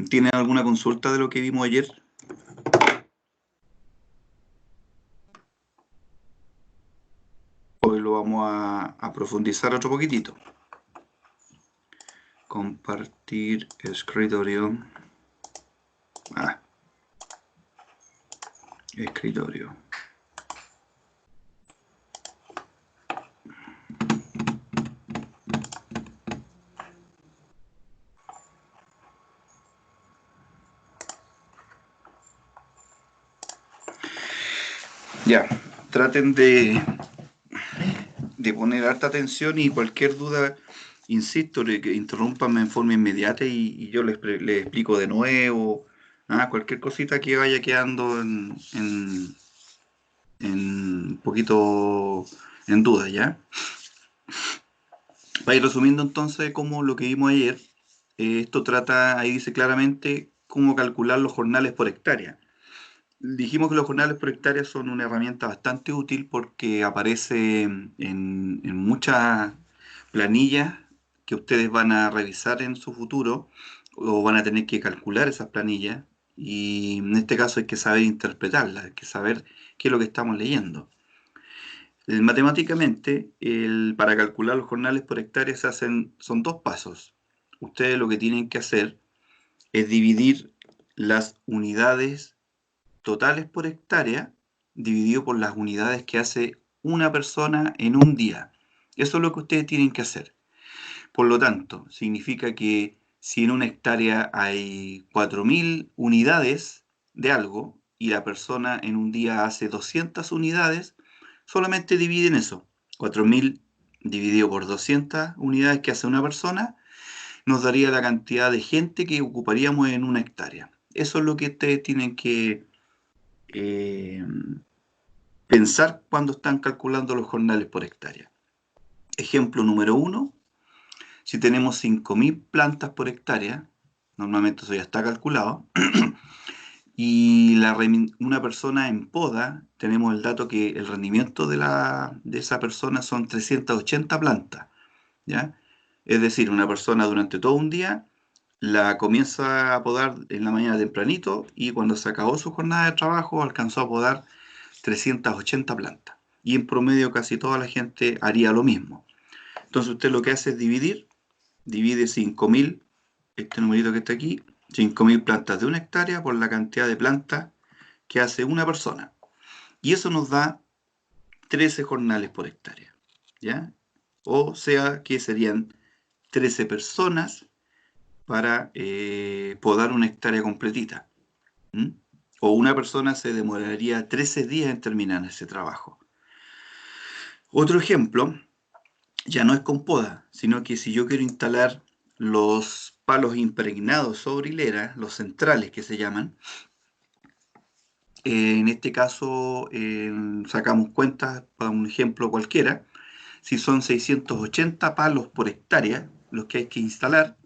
¿Tienen alguna consulta de lo que vimos ayer? Hoy lo vamos a profundizar otro poquitito. Compartir escritorio. Escritorio. Ya, traten de poner harta atención y cualquier duda, insisto, que interrúmpanme en forma inmediata y yo les explico de nuevo. Cualquier cosita que vaya quedando en un poquito en duda, ¿ya? Para ir resumiendo entonces como lo que vimos ayer, esto trata, ahí dice claramente cómo calcular los jornales por hectárea. Dijimos que los jornales por hectárea son una herramienta bastante útil porque aparece en muchas planillas que ustedes van a revisar en su futuro o van a tener que calcular esas planillas y en este caso hay que saber interpretarlas, hay que saber qué es lo que estamos leyendo. Matemáticamente, para calcular los jornales por hectárea son dos pasos. Ustedes lo que tienen que hacer es dividir las unidades totales por hectárea dividido por las unidades que hace una persona en un día. Eso es lo que ustedes tienen que hacer. Por lo tanto, significa que si en una hectárea hay 4.000 unidades de algo y la persona en un día hace 200 unidades, solamente dividen eso. 4.000 dividido por 200 unidades que hace una persona nos daría la cantidad de gente que ocuparíamos en una hectárea. Eso es lo que ustedes tienen que eh, pensar cuando están calculando los jornales por hectárea. Ejemplo número 1, si tenemos 5.000 plantas por hectárea, normalmente eso ya está calculado, y una persona en poda, tenemos el dato que el rendimiento de esa persona son 380 plantas, ¿ya? Es decir, una persona durante todo un día la comienza a podar en la mañana tempranito y cuando se acabó su jornada de trabajo alcanzó a podar 380 plantas. Y en promedio casi toda la gente haría lo mismo. Entonces usted lo que hace es divide 5.000, este numerito que está aquí, 5.000 plantas de una hectárea por la cantidad de plantas que hace una persona. Y eso nos da 13 jornales por hectárea, ¿ya? O sea que serían 13 personas para podar una hectárea completita. ¿Mm? O una persona se demoraría 13 días en terminar ese trabajo. Otro ejemplo, ya no es con poda, sino que si yo quiero instalar los palos impregnados sobre hilera, los centrales que se llaman, en este caso sacamos cuentas para un ejemplo cualquiera, si son 680 palos por hectárea los que hay que instalar,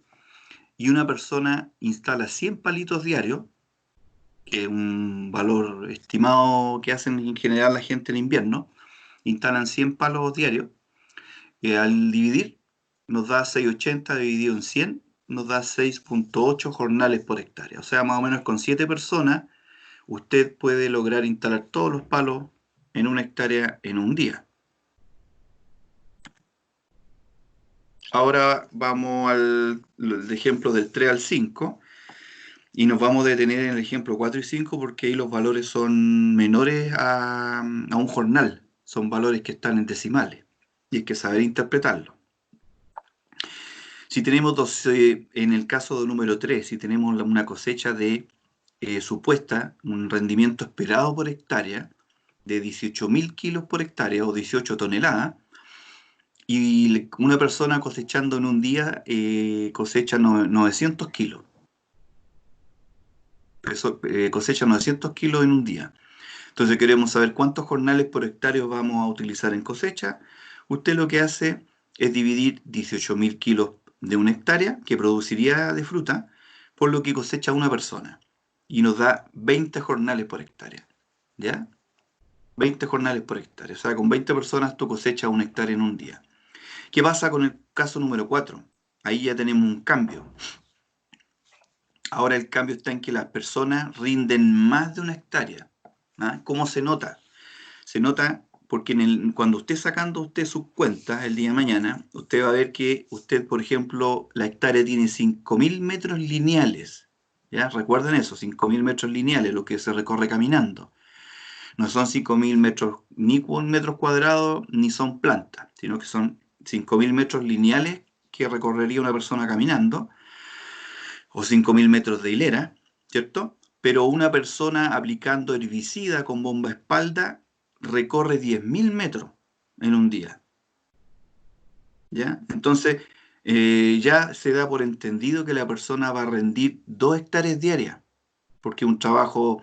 y una persona instala 100 palitos diarios, que es un valor estimado que hacen en general la gente en invierno, instalan 100 palos diarios, al dividir nos da 680 dividido en 100, nos da 6.8 jornales por hectárea. O sea, más o menos con 7 personas, usted puede lograr instalar todos los palos en una hectárea en un día. Ahora vamos al ejemplo del 3 al 5 y nos vamos a detener en el ejemplo 4 y 5 porque ahí los valores son menores a un jornal. Son valores que están en decimales y hay que saber interpretarlo. Si tenemos en el caso del número 3, si tenemos una cosecha de supuesta, un rendimiento esperado por hectárea de 18.000 kilos por hectárea o 18 toneladas, y una persona cosechando en un día cosecha 900 kilos. Cosecha 900 kilos en un día. Entonces queremos saber cuántos jornales por hectárea vamos a utilizar en cosecha. Usted lo que hace es dividir 18.000 kilos de una hectárea que produciría de fruta por lo que cosecha una persona. Y nos da 20 jornales por hectárea. ¿Ya? 20 jornales por hectárea. O sea, con 20 personas tú cosechas una hectárea en un día. ¿Qué pasa con el caso número 4? Ahí ya tenemos un cambio. Ahora el cambio está en que las personas rinden más de una hectárea. ¿Ah? ¿Cómo se nota? Se nota porque cuando esté sacando usted sus cuentas el día de mañana, usted va a ver que usted, por ejemplo, la hectárea tiene 5.000 metros lineales. ¿Ya? Recuerden eso, 5.000 metros lineales, lo que se recorre caminando. No son 5.000 metros ni metros cuadrados, ni son plantas, sino que son 5.000 metros lineales que recorrería una persona caminando, o 5.000 metros de hilera, ¿cierto? Pero una persona aplicando herbicida con bomba espalda recorre 10.000 metros en un día, ¿ya? Entonces, ya se da por entendido que la persona va a rendir 2 hectáreas diarias, porque es un trabajo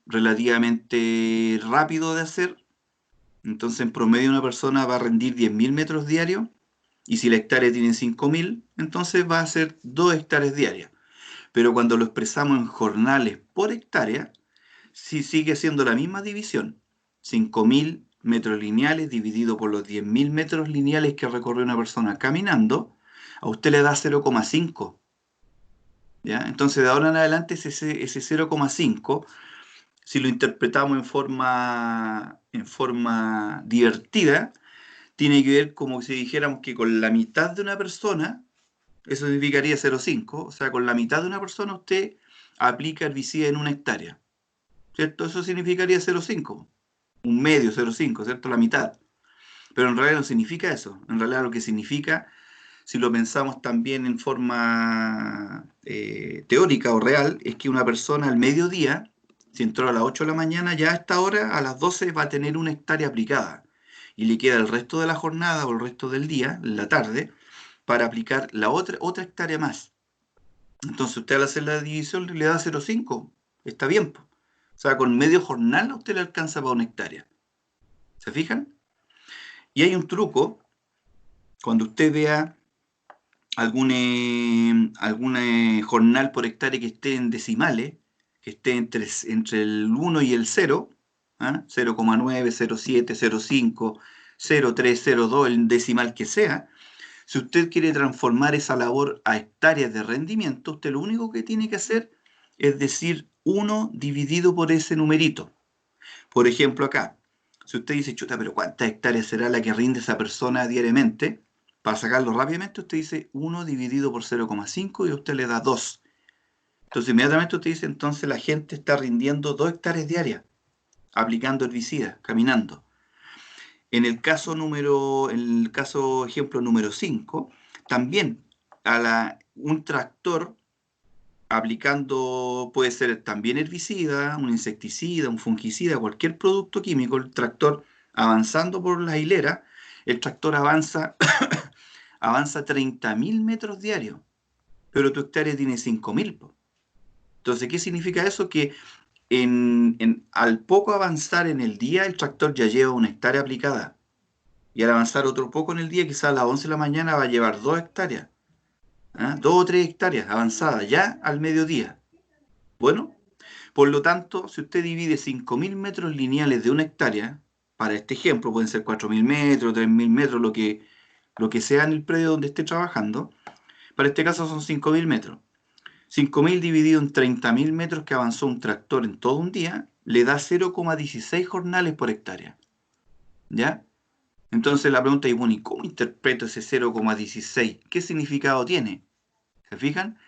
relativamente rápido de hacer. Entonces, en promedio, una persona va a rendir 10.000 metros diarios, y si la hectárea tiene 5.000, entonces va a ser 2 hectáreas diarias. Pero cuando lo expresamos en jornales por hectárea, sí sigue siendo la misma división. 5.000 metros lineales dividido por los 10.000 metros lineales que recorre una persona caminando, a usted le da 0,5. ¿Ya? Entonces, de ahora en adelante, ese 0,5, si lo interpretamos en forma divertida, tiene que ver como si dijéramos que con la mitad de una persona, eso significaría 0,5, o sea, con la mitad de una persona usted aplica herbicida en una hectárea, ¿cierto? Eso significaría 0,5, un medio 0,5, ¿cierto? La mitad. Pero en realidad no significa eso. En realidad lo que significa, si lo pensamos también en forma teórica o real, es que una persona al mediodía, si entró a las 8 de la mañana, ya a esta hora, a las 12, va a tener una hectárea aplicada. Y le queda el resto de la jornada o el resto del día, en la tarde, para aplicar la otra hectárea más. Entonces usted al hacer la división le da 0,5. Está bien, po. O sea, con medio jornal a usted le alcanza para una hectárea. ¿Se fijan? Y hay un truco, cuando usted vea algún jornal por hectárea que esté en decimales, que esté entre el 1 y el 0, ¿ah? 0,9, 0,7, 0,5, 0,3, 0,2, el decimal que sea. Si usted quiere transformar esa labor a hectáreas de rendimiento, usted lo único que tiene que hacer es decir 1 dividido por ese numerito. Por ejemplo, acá, si usted dice, chuta, pero ¿cuántas hectáreas será la que rinde esa persona diariamente? Para sacarlo rápidamente, usted dice 1 dividido por 0,5 y a usted le da 2. Entonces, inmediatamente usted dice, entonces la gente está rindiendo 2 hectáreas diarias, aplicando herbicidas, caminando. En el caso ejemplo número 5, también un tractor aplicando, puede ser también herbicida, un insecticida, un fungicida, cualquier producto químico, el tractor avanzando por la hilera, el tractor avanza 30.000 metros diarios, pero tu hectárea tiene 5.000. Entonces, ¿qué significa eso? Que al poco avanzar en el día, el tractor ya lleva una hectárea aplicada. Y al avanzar otro poco en el día, quizás a las 11 de la mañana va a llevar 2 hectáreas. ¿Ah? 2 o 3 hectáreas avanzadas ya al mediodía. Bueno, por lo tanto, si usted divide 5.000 metros lineales de una hectárea, para este ejemplo pueden ser 4.000 metros, 3.000 metros, lo que sea en el predio donde esté trabajando, para este caso son 5.000 metros. 5.000 dividido en 30.000 metros que avanzó un tractor en todo un día, le da 0,16 jornales por hectárea. ¿Ya? Entonces la pregunta es, bueno, ¿y cómo interpreto ese 0,16? ¿Qué significado tiene? ¿Se fijan?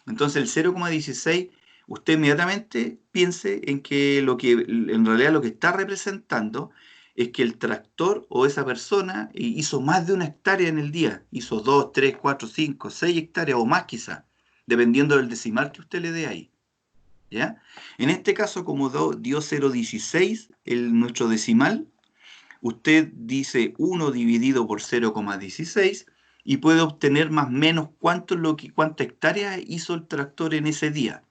Entonces el 0,16, usted inmediatamente piense en que en realidad lo que está representando es que el tractor o esa persona hizo más de una hectárea en el día. Hizo 2, 3, 4, 5, 6 hectáreas o más quizá, dependiendo del decimal que usted le dé ahí. ¿Ya? En este caso, como dio 0,16 nuestro decimal, usted dice 1 dividido por 0,16 y puede obtener más o menos cuánta hectárea hizo el tractor en ese día.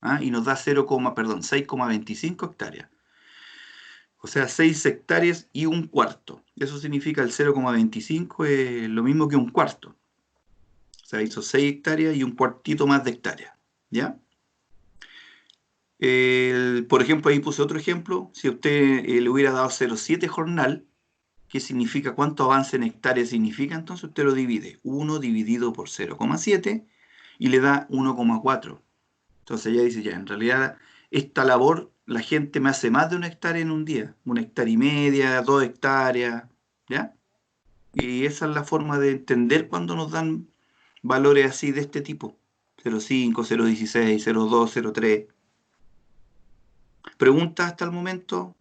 ¿Ah? Y nos da 6,25 hectáreas. O sea, 6 hectáreas y un cuarto. Eso significa el 0,25 es lo mismo que un cuarto. O sea, hizo 6 hectáreas y un cuartito más de hectáreas. ¿Ya? Por ejemplo, ahí puse otro ejemplo. Si a usted le hubiera dado 0,7 jornal, ¿qué significa? ¿Cuánto avance en hectáreas significa? Entonces usted lo divide. 1 dividido por 0,7 y le da 1,4. Entonces ella dice, ya, en realidad esta labor la gente me hace más de 1 hectárea en un día, 1,5 hectáreas, 2 hectáreas, ¿ya? Y esa es la forma de entender cuando nos dan valores así de este tipo. 0,5, 0,16, 0,2, 0,3. ¿Preguntas hasta el momento?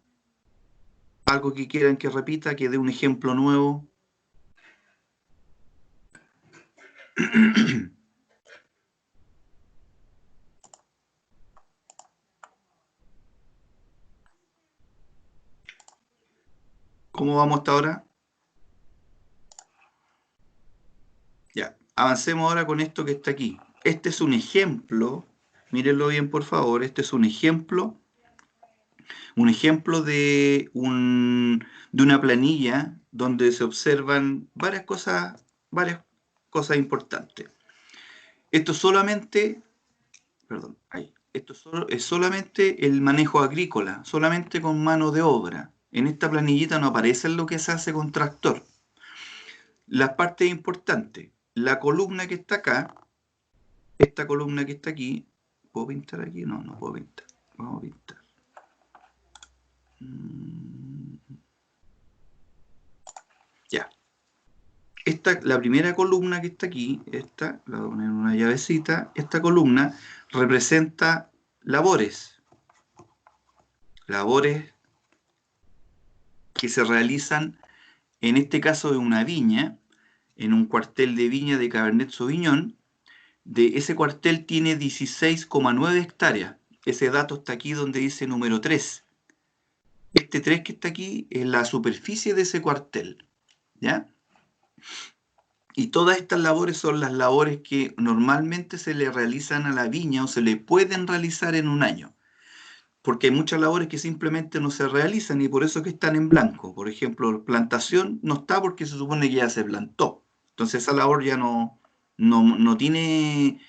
¿Algo que quieran que repita, que dé un ejemplo nuevo? ¿Cómo vamos hasta ahora? Ya, avancemos ahora con esto que está aquí. Este es un ejemplo, mírenlo bien por favor, este es un ejemplo de una planilla donde se observan varias cosas importantes. Esto solamente, perdón, ahí, es solamente el manejo agrícola, solamente con mano de obra. En esta planillita no aparece lo que se hace con tractor. Las partes importantes, la columna que está acá, esta columna que está aquí, ¿puedo pintar aquí? No, no puedo pintar. Vamos a pintar. Ya. La primera columna que está aquí, esta, la voy a poner en una llavecita, esta columna representa labores. Labores que se realizan, en este caso de una viña, en un cuartel de viña de Cabernet Sauvignon. De ese cuartel tiene 16,9 hectáreas. Ese dato está aquí donde dice número 3. Este 3 que está aquí es la superficie de ese cuartel, ¿ya? Y todas estas labores son las labores que normalmente se le realizan a la viña o se le pueden realizar en un año. Porque hay muchas labores que simplemente no se realizan y por eso que están en blanco. Por ejemplo, plantación no está porque se supone que ya se plantó. Entonces esa labor ya no tiene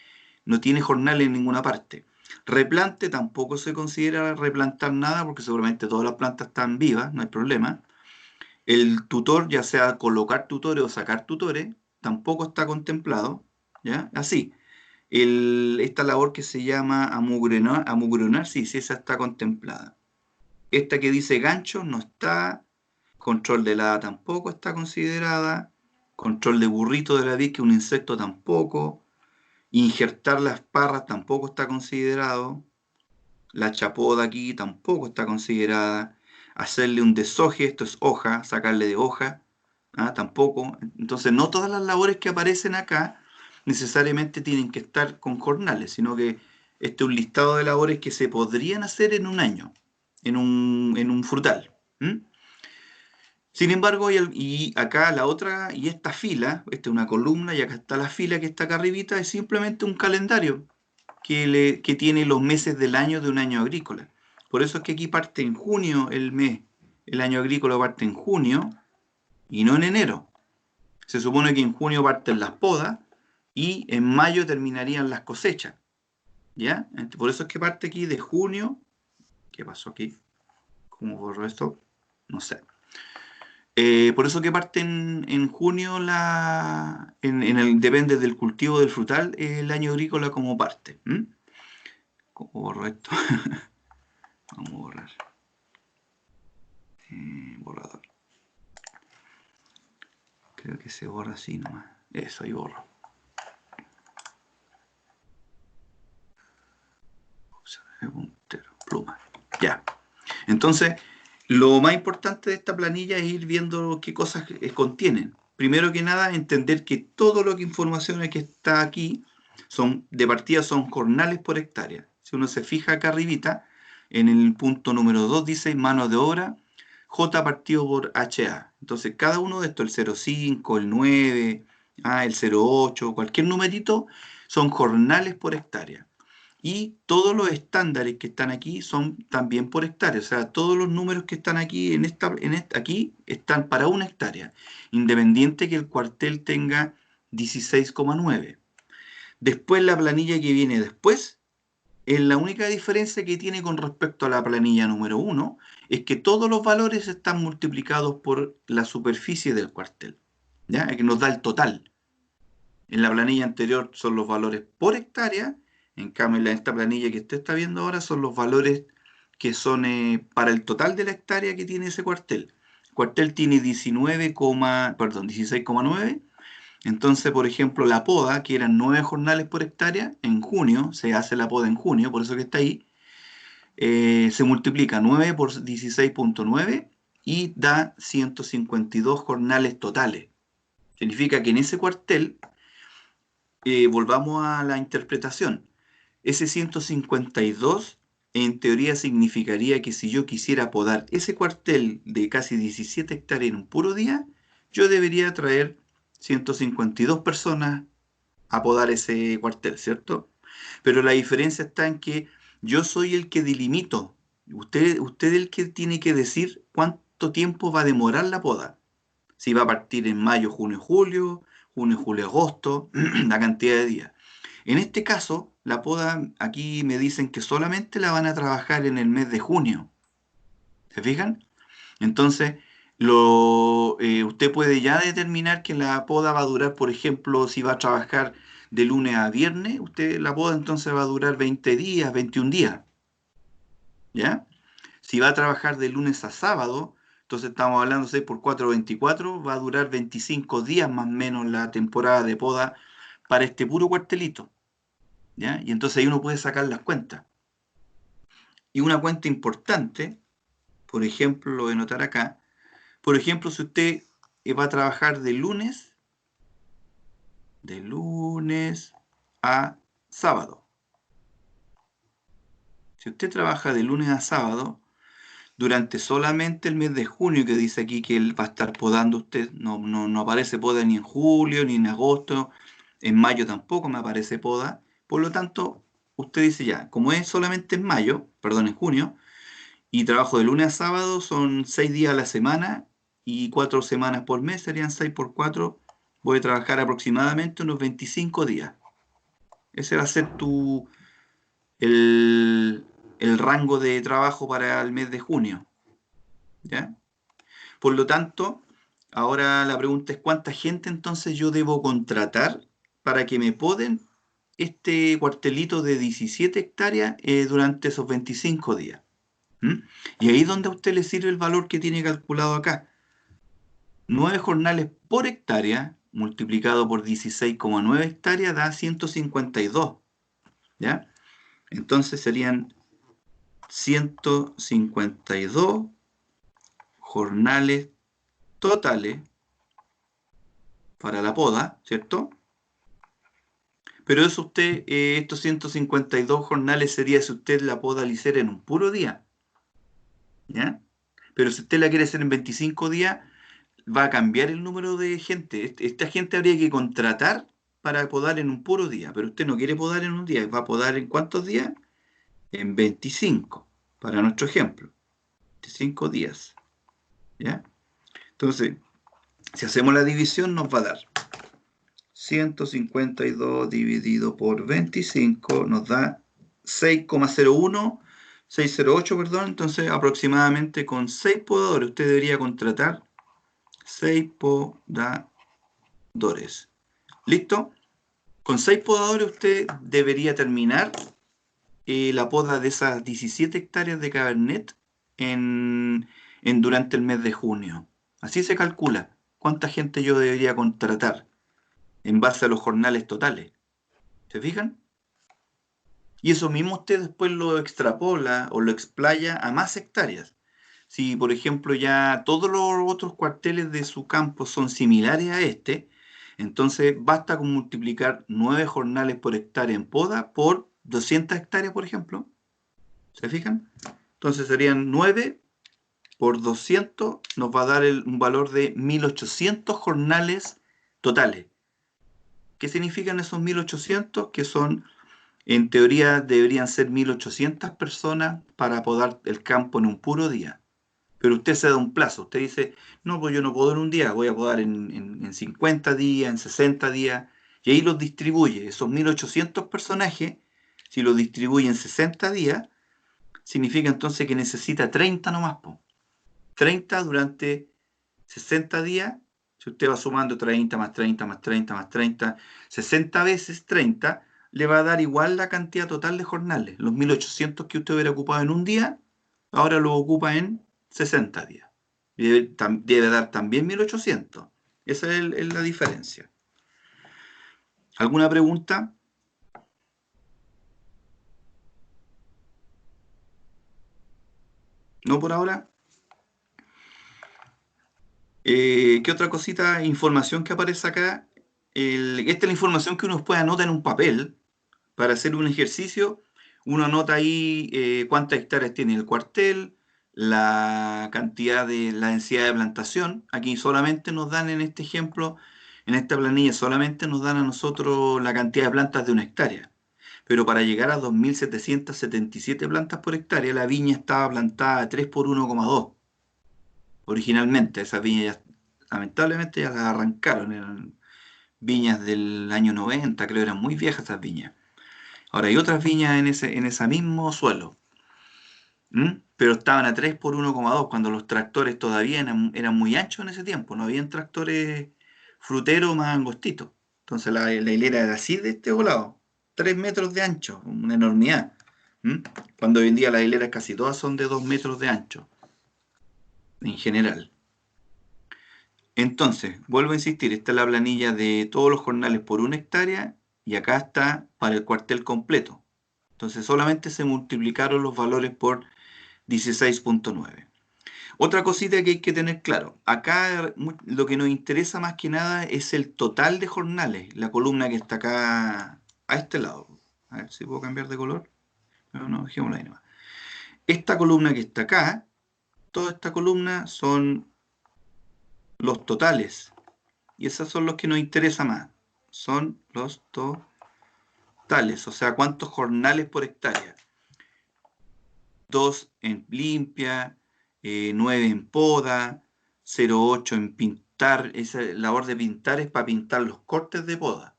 jornal en ninguna parte. Replante tampoco se considera replantar nada porque seguramente todas las plantas están vivas, no hay problema. El tutor, ya sea colocar tutores o sacar tutores, tampoco está contemplado, ¿ya? Así. Esta labor que se llama amugrenar, sí, sí, esa está contemplada. Esta que dice gancho no está, control de helada tampoco está considerada, control de burrito de la vid, que es un insecto tampoco, injertar las parras tampoco está considerado, la chapoda aquí tampoco está considerada, hacerle un deshoje, esto es hoja, sacarle de hoja, tampoco. Entonces no todas las labores que aparecen acá necesariamente tienen que estar con jornales, sino que este es un listado de labores que se podrían hacer en un año, en un frutal. ¿Mm? Sin embargo, y acá la otra, y esta fila, esta es una columna, y acá está la fila que está acá arribita, es simplemente un calendario que tiene los meses del año de un año agrícola. Por eso es que aquí parte en junio el mes, el año agrícola parte en junio y no en enero. Se supone que en junio parten las podas y en mayo terminarían las cosechas. ¿Ya? Por eso es que parte aquí de junio. ¿Qué pasó aquí? ¿Cómo borro esto? No sé. Por eso que parte en junio, depende del cultivo del frutal, el año agrícola como parte. ¿Cómo borro esto? Vamos a borrar. Borrador. Creo que se borra así nomás. Eso, ahí borro. Puntero, pluma. Ya. Entonces, lo más importante de esta planilla es ir viendo qué cosas contienen. Primero que nada, entender que todo lo que información que está aquí de partida son jornales por hectárea. Si uno se fija acá arribita, en el punto número 2 dice mano de obra, J partido por HA. Entonces, cada uno de estos, el 0,5, el 9, el 0,8, cualquier numerito, son jornales por hectárea. Y todos los estándares que están aquí son también por hectárea. O sea, todos los números que están aquí, aquí, están para 1 hectárea, independiente que el cuartel tenga 16,9. Después la planilla que viene después, es la única diferencia que tiene con respecto a la planilla número 1, es que todos los valores están multiplicados por la superficie del cuartel, ¿ya? Que nos da el total. En la planilla anterior son los valores por hectárea, En cambio, en esta planilla que usted está viendo ahora son los valores que son para el total de la hectárea que tiene ese cuartel. El cuartel tiene 16,9. Entonces, por ejemplo, la poda, que eran 9 jornales por hectárea, en junio, se hace la poda en junio, por eso que está ahí, se multiplica 9 por 16,9 y da 152 jornales totales. Significa que en ese cuartel, volvamos a la interpretación, ese 152 en teoría significaría que si yo quisiera podar ese cuartel de casi 17 hectáreas en un puro día, yo debería traer 152 personas a podar ese cuartel, ¿cierto? Pero la diferencia está en que yo soy el que delimito. Usted es el que tiene que decir cuánto tiempo va a demorar la poda. Si va a partir en mayo, junio, julio, agosto, la cantidad de días. En este caso, la poda, aquí me dicen que solamente la van a trabajar en el mes de junio. ¿Se fijan? Entonces, usted puede ya determinar que la poda va a durar, por ejemplo, si va a trabajar de lunes a viernes, la poda entonces va a durar 20 días, 21 días, ¿ya? Si va a trabajar de lunes a sábado, entonces estamos hablando 6 por 4, 24, va a durar 25 días más o menos la temporada de poda para este puro cuartelito, ¿ya? Y entonces ahí uno puede sacar las cuentas. Y una cuenta importante, por ejemplo, lo de notar acá, por ejemplo, si usted va a trabajar de lunes a sábado. Si usted trabaja de lunes a sábado, durante solamente el mes de junio, que dice aquí que él va a estar podando usted, no aparece poda ni en julio, ni en agosto, en mayo tampoco me aparece poda, por lo tanto, usted dice ya, como es solamente en mayo, perdón, en junio, y trabajo de lunes a sábado, son 6 días a la semana y 4 semanas por mes, serían 6 por 4, voy a trabajar aproximadamente unos 25 días. Ese va a ser el, el rango de trabajo para el mes de junio, ¿ya? Por lo tanto, ahora la pregunta es ¿cuánta gente entonces yo debo contratar para que me poden este cuartelito de 17 hectáreas durante esos 25 días? ¿Mm? Y ahí es donde a usted le sirve el valor que tiene calculado acá. 9 jornales por hectárea multiplicado por 16,9 hectáreas da 152, ¿ya? Entonces serían 152 jornales totales para la poda, ¿cierto? Pero eso usted, estos 152 jornales sería si usted la poda la hiciera en un puro día, ¿ya? Pero si usted la quiere hacer en 25 días, va a cambiar el número de gente. Esta gente habría que contratar para podar en un puro día, pero usted no quiere podar en un día, va a podar en ¿cuántos días? En 25, para nuestro ejemplo. 25 días, ¿ya? Entonces, si hacemos la división, nos va a dar 152 dividido por 25 nos da 6,01, 608, perdón. Entonces, aproximadamente con 6 podadores, usted debería contratar 6 podadores. ¿Listo? Con 6 podadores usted debería terminar la poda de esas 17 hectáreas de Cabernet durante el mes de junio. Así se calcula cuánta gente yo debería contratar en base a los jornales totales. ¿Se fijan? Y eso mismo usted después lo extrapola o lo explaya a más hectáreas. Si, por ejemplo, ya todos los otros cuarteles de su campo son similares a este, entonces basta con multiplicar 9 jornales por hectárea en poda por 200 hectáreas, por ejemplo. ¿Se fijan? Entonces serían 9 por 200, nos va a dar un valor de 1800 jornales totales. ¿Qué significan esos 1800? Que son, en teoría, deberían ser 1800 personas para podar el campo en un puro día. Pero usted se da un plazo, usted dice, no, pues yo no puedo en un día, voy a podar en 50 días, en 60 días, y ahí los distribuye. Esos 1800 personajes, si los distribuye en 60 días, significa entonces que necesita 30 nomás, po. 30 durante 60 días, si usted va sumando 30 más 30 más 30 más 30, 60 veces 30, le va a dar igual la cantidad total de jornales. Los 1800 que usted hubiera ocupado en un día, ahora lo ocupa en 60 días. Debe dar también 1800. Esa es la diferencia. ¿Alguna pregunta? ¿No por ahora? ¿Qué otra cosita? Información que aparece acá. Esta es la información que uno puede anotar en un papel para hacer un ejercicio. Uno anota ahí cuántas hectáreas tiene el cuartel, la cantidad de la densidad de plantación. Aquí solamente nos dan en este ejemplo, en esta planilla, solamente nos dan a nosotros la cantidad de plantas de una hectárea. Pero para llegar a 2.777 plantas por hectárea, la viña estaba plantada a 3 por 1,2. Originalmente, esas viñas lamentablemente ya las arrancaron, eran viñas del año 90, creo, eran muy viejas esas viñas. Ahora hay otras viñas en ese mismo suelo, pero estaban a 3 por 1,2 cuando los tractores todavía eran muy anchos en ese tiempo, no habían tractores fruteros más angostitos. Entonces la hilera era así de este volado, 3 metros de ancho, una enormidad. ¿Mm? Cuando hoy en día las hileras casi todas son de 2 metros de ancho, en general. Entonces, vuelvo a insistir, esta es la planilla de todos los jornales por una hectárea y acá está para el cuartel completo. Entonces solamente se multiplicaron los valores por 16,9. Otra cosita que hay que tener claro, acá lo que nos interesa más que nada es el total de jornales, la columna que está acá a este lado. A ver si puedo cambiar de color. No, no, dejémosla ahí nomás. Esta columna que está acá, toda esta columna son los totales. Y esos son los que nos interesa más. Son los totales, o sea, cuántos jornales por hectárea. 2 en limpia, 9 en poda, 0,8 en pintar. Esa labor de pintar es para pintar los cortes de poda,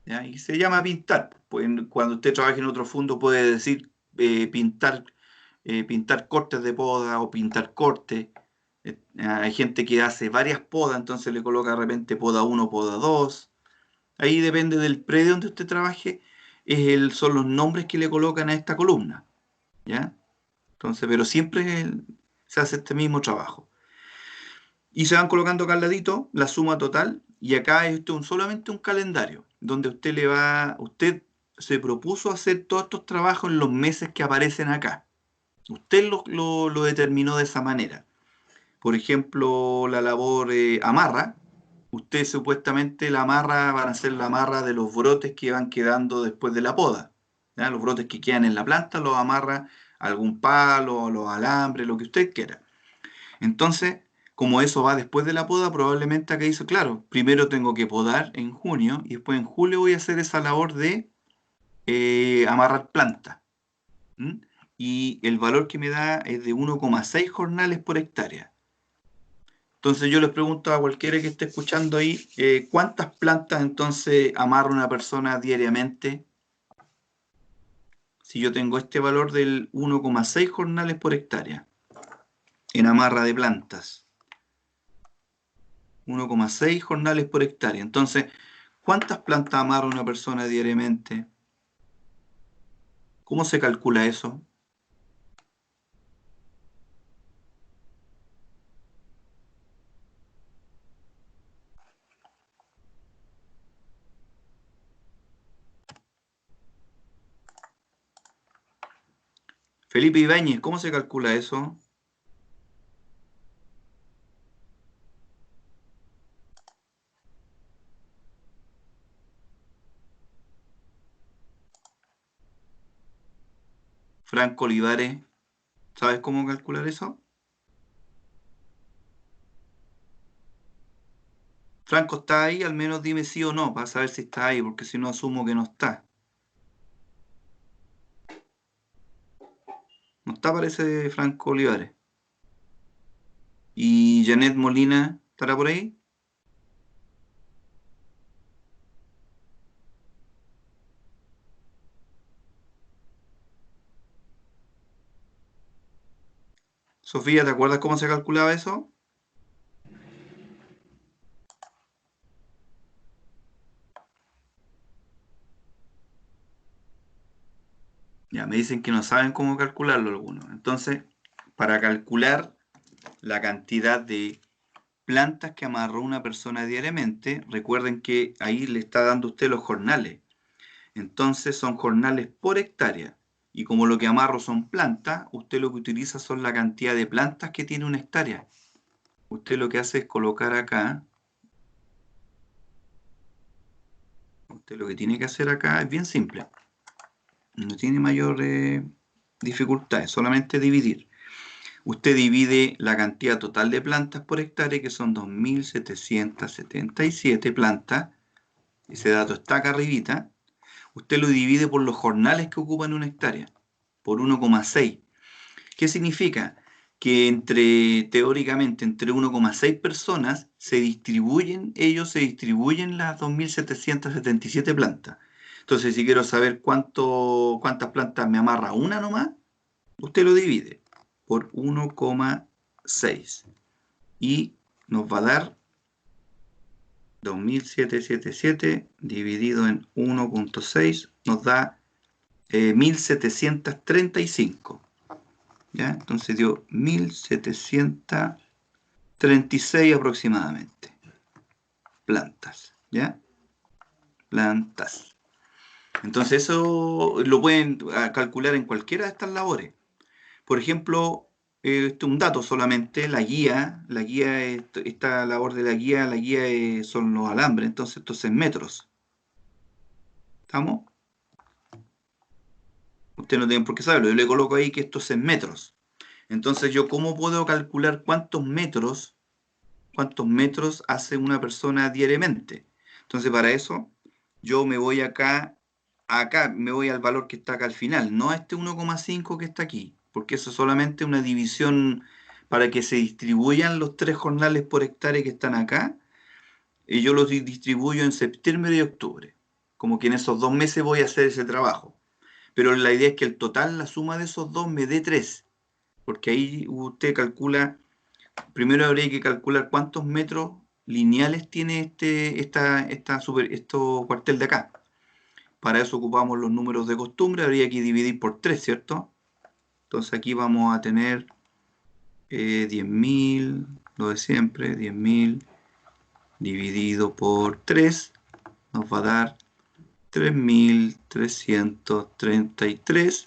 ¿ya? Y se llama pintar. Pues, cuando usted trabaja en otro fondo puede decir pintar cortes de poda o pintar cortes. Hay gente que hace varias podas, entonces le coloca de repente poda 1, poda 2. Ahí depende del predio donde usted trabaje, son los nombres que le colocan a esta columna, ¿ya? Entonces, pero siempre se hace este mismo trabajo. Y se van colocando acá al ladito la suma total, y acá es solamente un calendario, donde usted se propuso hacer todos estos trabajos en los meses que aparecen acá. Usted lo determinó de esa manera. Por ejemplo, la labor amarra. Usted supuestamente la amarra, van a ser la amarra de los brotes que van quedando después de la poda, ¿ya? Los brotes que quedan en la planta los amarra a algún palo, a los alambres, lo que usted quiera. Entonces, como eso va después de la poda, probablemente acá dice, claro, primero tengo que podar en junio y después en julio voy a hacer esa labor de amarrar planta. ¿Mm? Y el valor que me da es de 1,6 jornales por hectárea. Entonces yo les pregunto a cualquiera que esté escuchando ahí, ¿cuántas plantas entonces amarra una persona diariamente? Si yo tengo este valor del 1,6 jornales por hectárea en amarra de plantas. 1,6 jornales por hectárea. Entonces, ¿cuántas plantas amarra una persona diariamente? ¿Cómo se calcula eso? Felipe Ibáñez, ¿cómo se calcula eso? Franco Olivares, ¿sabes cómo calcular eso? Franco, ¿está ahí? Al menos dime sí o no, para saber si está ahí, porque si no asumo que no está. No está, parece Franco Olivares. ¿Y Janet Molina estará por ahí? Sofía, ¿te acuerdas cómo se calculaba eso? Ya, me dicen que no saben cómo calcularlo algunos. Entonces, para calcular la cantidad de plantas que amarró una persona diariamente, recuerden que ahí le está dando usted los jornales. Entonces son jornales por hectárea. Y como lo que amarro son plantas, usted lo que utiliza son la cantidad de plantas que tiene una hectárea. Usted lo que hace es colocar acá. Usted lo que tiene que hacer acá es bien simple. No tiene mayor dificultad, es solamente dividir. Usted divide la cantidad total de plantas por hectárea, que son 2.777 plantas. Ese dato está acá arribita. Usted lo divide por los jornales que ocupan una hectárea, por 1,6. ¿Qué significa? Que teóricamente, entre 1,6 personas ellos se distribuyen las 2.777 plantas. Entonces, si quiero saber cuántas plantas me amarra una nomás, usted lo divide por 1,6 y nos va a dar 2.777 dividido en 1,6 nos da 1.735. ¿Ya? Entonces dio 1.736 aproximadamente. Plantas, ¿ya? Plantas. Entonces eso lo pueden calcular en cualquiera de estas labores. Por ejemplo, un dato solamente, esta labor de la guía son los alambres, entonces esto es en metros. ¿Estamos? Usted no tiene por qué saberlo, yo le coloco ahí que esto es en metros. Entonces yo, ¿cómo puedo calcular cuántos metros hace una persona diariamente? Entonces, para eso, yo me voy acá me voy al valor que está acá al final, no a este 1,5 que está aquí, porque eso es solamente una división para que se distribuyan los 3 jornales por hectárea que están acá, y yo los distribuyo en septiembre y octubre, como que en esos 2 meses voy a hacer ese trabajo. Pero la idea es que el total, la suma de esos dos me dé 3, porque ahí usted calcula. Primero habría que calcular cuántos metros lineales tiene estos cuartel de acá. Para eso ocupamos los números de costumbre, habría que dividir por 3, ¿cierto? Entonces aquí vamos a tener 10.000, lo de siempre, 10.000 dividido por 3, nos va a dar 3.333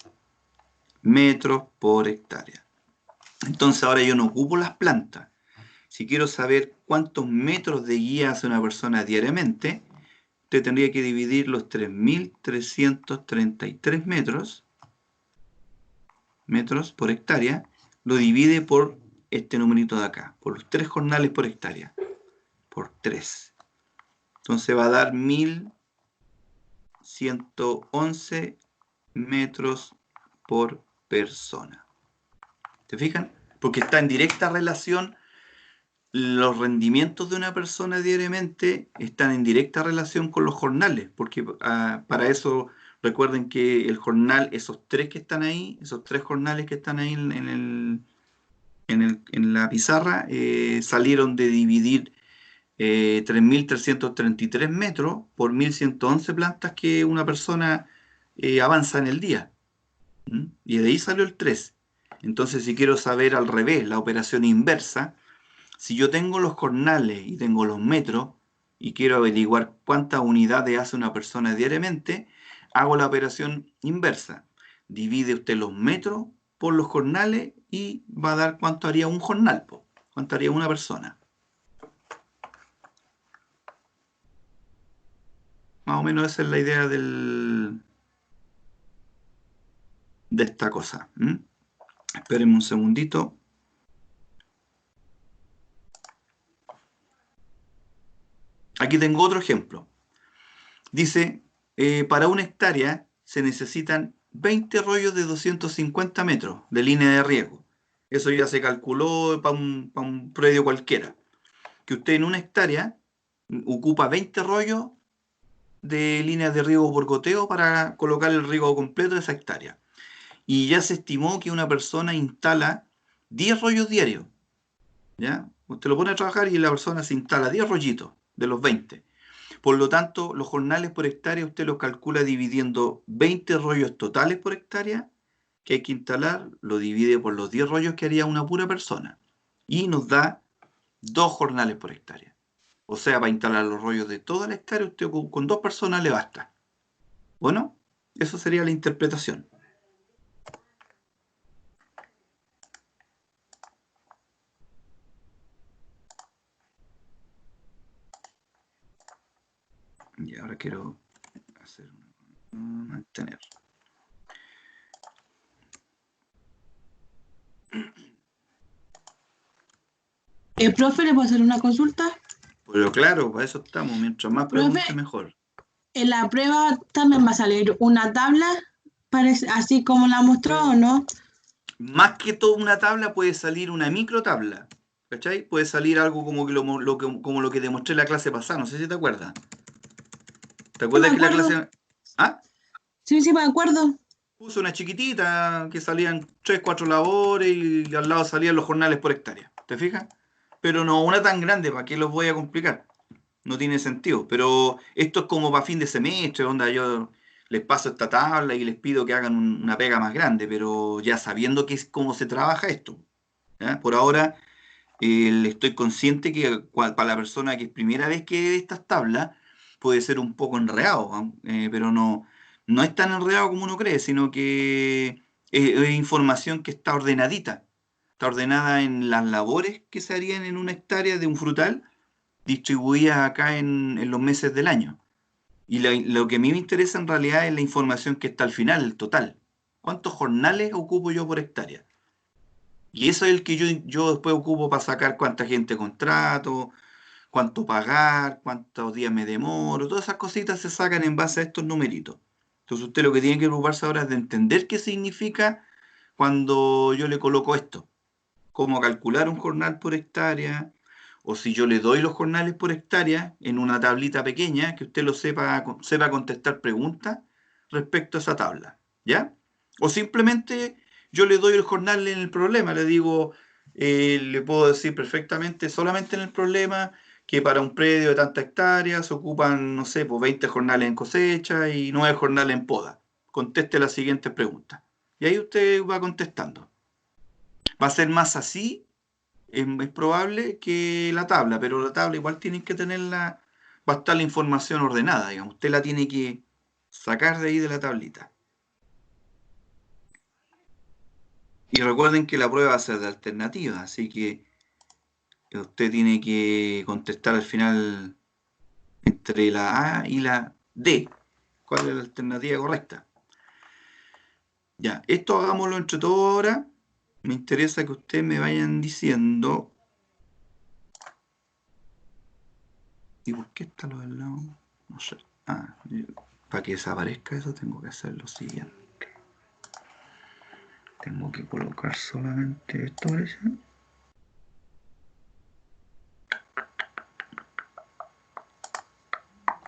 metros por hectárea. Entonces ahora yo no ocupo las plantas. Si quiero saber cuántos metros de guía hace una persona diariamente, usted tendría que dividir los 3.333 metros por hectárea, lo divide por este numerito de acá, por los 3 jornales por hectárea, por 3. Entonces va a dar 1.111 metros por persona. ¿Te fijan? Porque está en directa relación. Los rendimientos de una persona diariamente están en directa relación con los jornales, porque para eso recuerden que el jornal, esos 3 que están ahí, esos 3 jornales que están ahí en la pizarra, salieron de dividir 3.333 metros por 1.111 plantas que una persona avanza en el día. Y de ahí salió el 3. Entonces, si quiero saber al revés, la operación inversa, si yo tengo los jornales y tengo los metros y quiero averiguar cuántas unidades hace una persona diariamente, hago la operación inversa. Divide usted los metros por los jornales y va a dar cuánto haría un jornal, cuánto haría una persona. Más o menos esa es la idea de esta cosa. Espérenme un segundito. Aquí tengo otro ejemplo. Dice, para una hectárea se necesitan 20 rollos de 250 metros de línea de riego. Eso ya se calculó para un predio cualquiera. Que usted en una hectárea ocupa 20 rollos de líneas de riego por goteo para colocar el riego completo de esa hectárea. Y ya se estimó que una persona instala 10 rollos diarios. ¿Ya? Usted lo pone a trabajar y la persona se instala 10 rollitos de los 20. Por lo tanto, los jornales por hectárea usted los calcula dividiendo 20 rollos totales por hectárea que hay que instalar, lo divide por los 10 rollos que haría una pura persona. Y nos da 2 jornales por hectárea. O sea, para instalar los rollos de toda la hectárea, usted con 2 personas le basta. Bueno, eso sería la interpretación. Y ahora quiero hacer mantener. Profe, ¿le puedo hacer una consulta? Pero claro, para eso estamos. Mientras más preguntas, mejor. En la prueba también va a salir una tabla, así como la mostró, ¿o no? Más que toda una tabla, puede salir una micro tabla. ¿Cachai? Puede salir algo como como lo que demostré en la clase pasada. No sé si te acuerdas. ¿Te Sí, me acuerdas que la acuerdo. clase... ¿Ah? Sí, me acuerdo. Puse una chiquitita que salían 3, 4 labores y al lado salían los jornales por hectárea. ¿Te fijas? Pero no una tan grande, ¿para qué los voy a complicar? No tiene sentido. Pero esto es como para fin de semestre, donde yo les paso esta tabla y les pido que hagan una pega más grande, pero ya sabiendo que es cómo se trabaja esto. ¿Ya? Por ahora estoy consciente que para la persona que es primera vez que ve estas tablas puede ser un poco enredado, ¿no? Pero no es tan enredado como uno cree, sino que es información que está ordenadita. Está ordenada en las labores que se harían en una hectárea de un frutal, distribuidas acá en los meses del año. Y lo que a mí me interesa en realidad es la información que está al final, el total. ¿Cuántos jornales ocupo yo por hectárea? Y eso es el que yo después ocupo para sacar cuánta gente contrato, cuánto pagar, cuántos días me demoro, todas esas cositas se sacan en base a estos numeritos. Entonces usted lo que tiene que preocuparse ahora es de entender qué significa cuando yo le coloco esto, cómo calcular un jornal por hectárea, o si yo le doy los jornales por hectárea en una tablita pequeña, que usted lo sepa contestar preguntas respecto a esa tabla, ¿ya? O simplemente yo le doy el jornal en el problema, le digo, le puedo decir perfectamente, solamente en el problema, que para un predio de tantas hectáreas se ocupan, no sé, pues 20 jornales en cosecha y 9 jornales en poda. Conteste las siguientes preguntas. Y ahí usted va contestando. Va a ser más así, es probable, que la tabla, pero la tabla igual tiene que tenerla, va a estar la información ordenada, digamos. Usted la tiene que sacar de ahí de la tablita. Y recuerden que la prueba va a ser de alternativas, así que usted tiene que contestar al final entre la A y la D. ¿Cuál es la alternativa correcta? Ya, esto hagámoslo entre todos ahora. Me interesa que ustedes me vayan diciendo. ¿Y por qué está lo del lado? No sé. Para que desaparezca eso tengo que hacer lo siguiente. Tengo que colocar solamente esto, parece.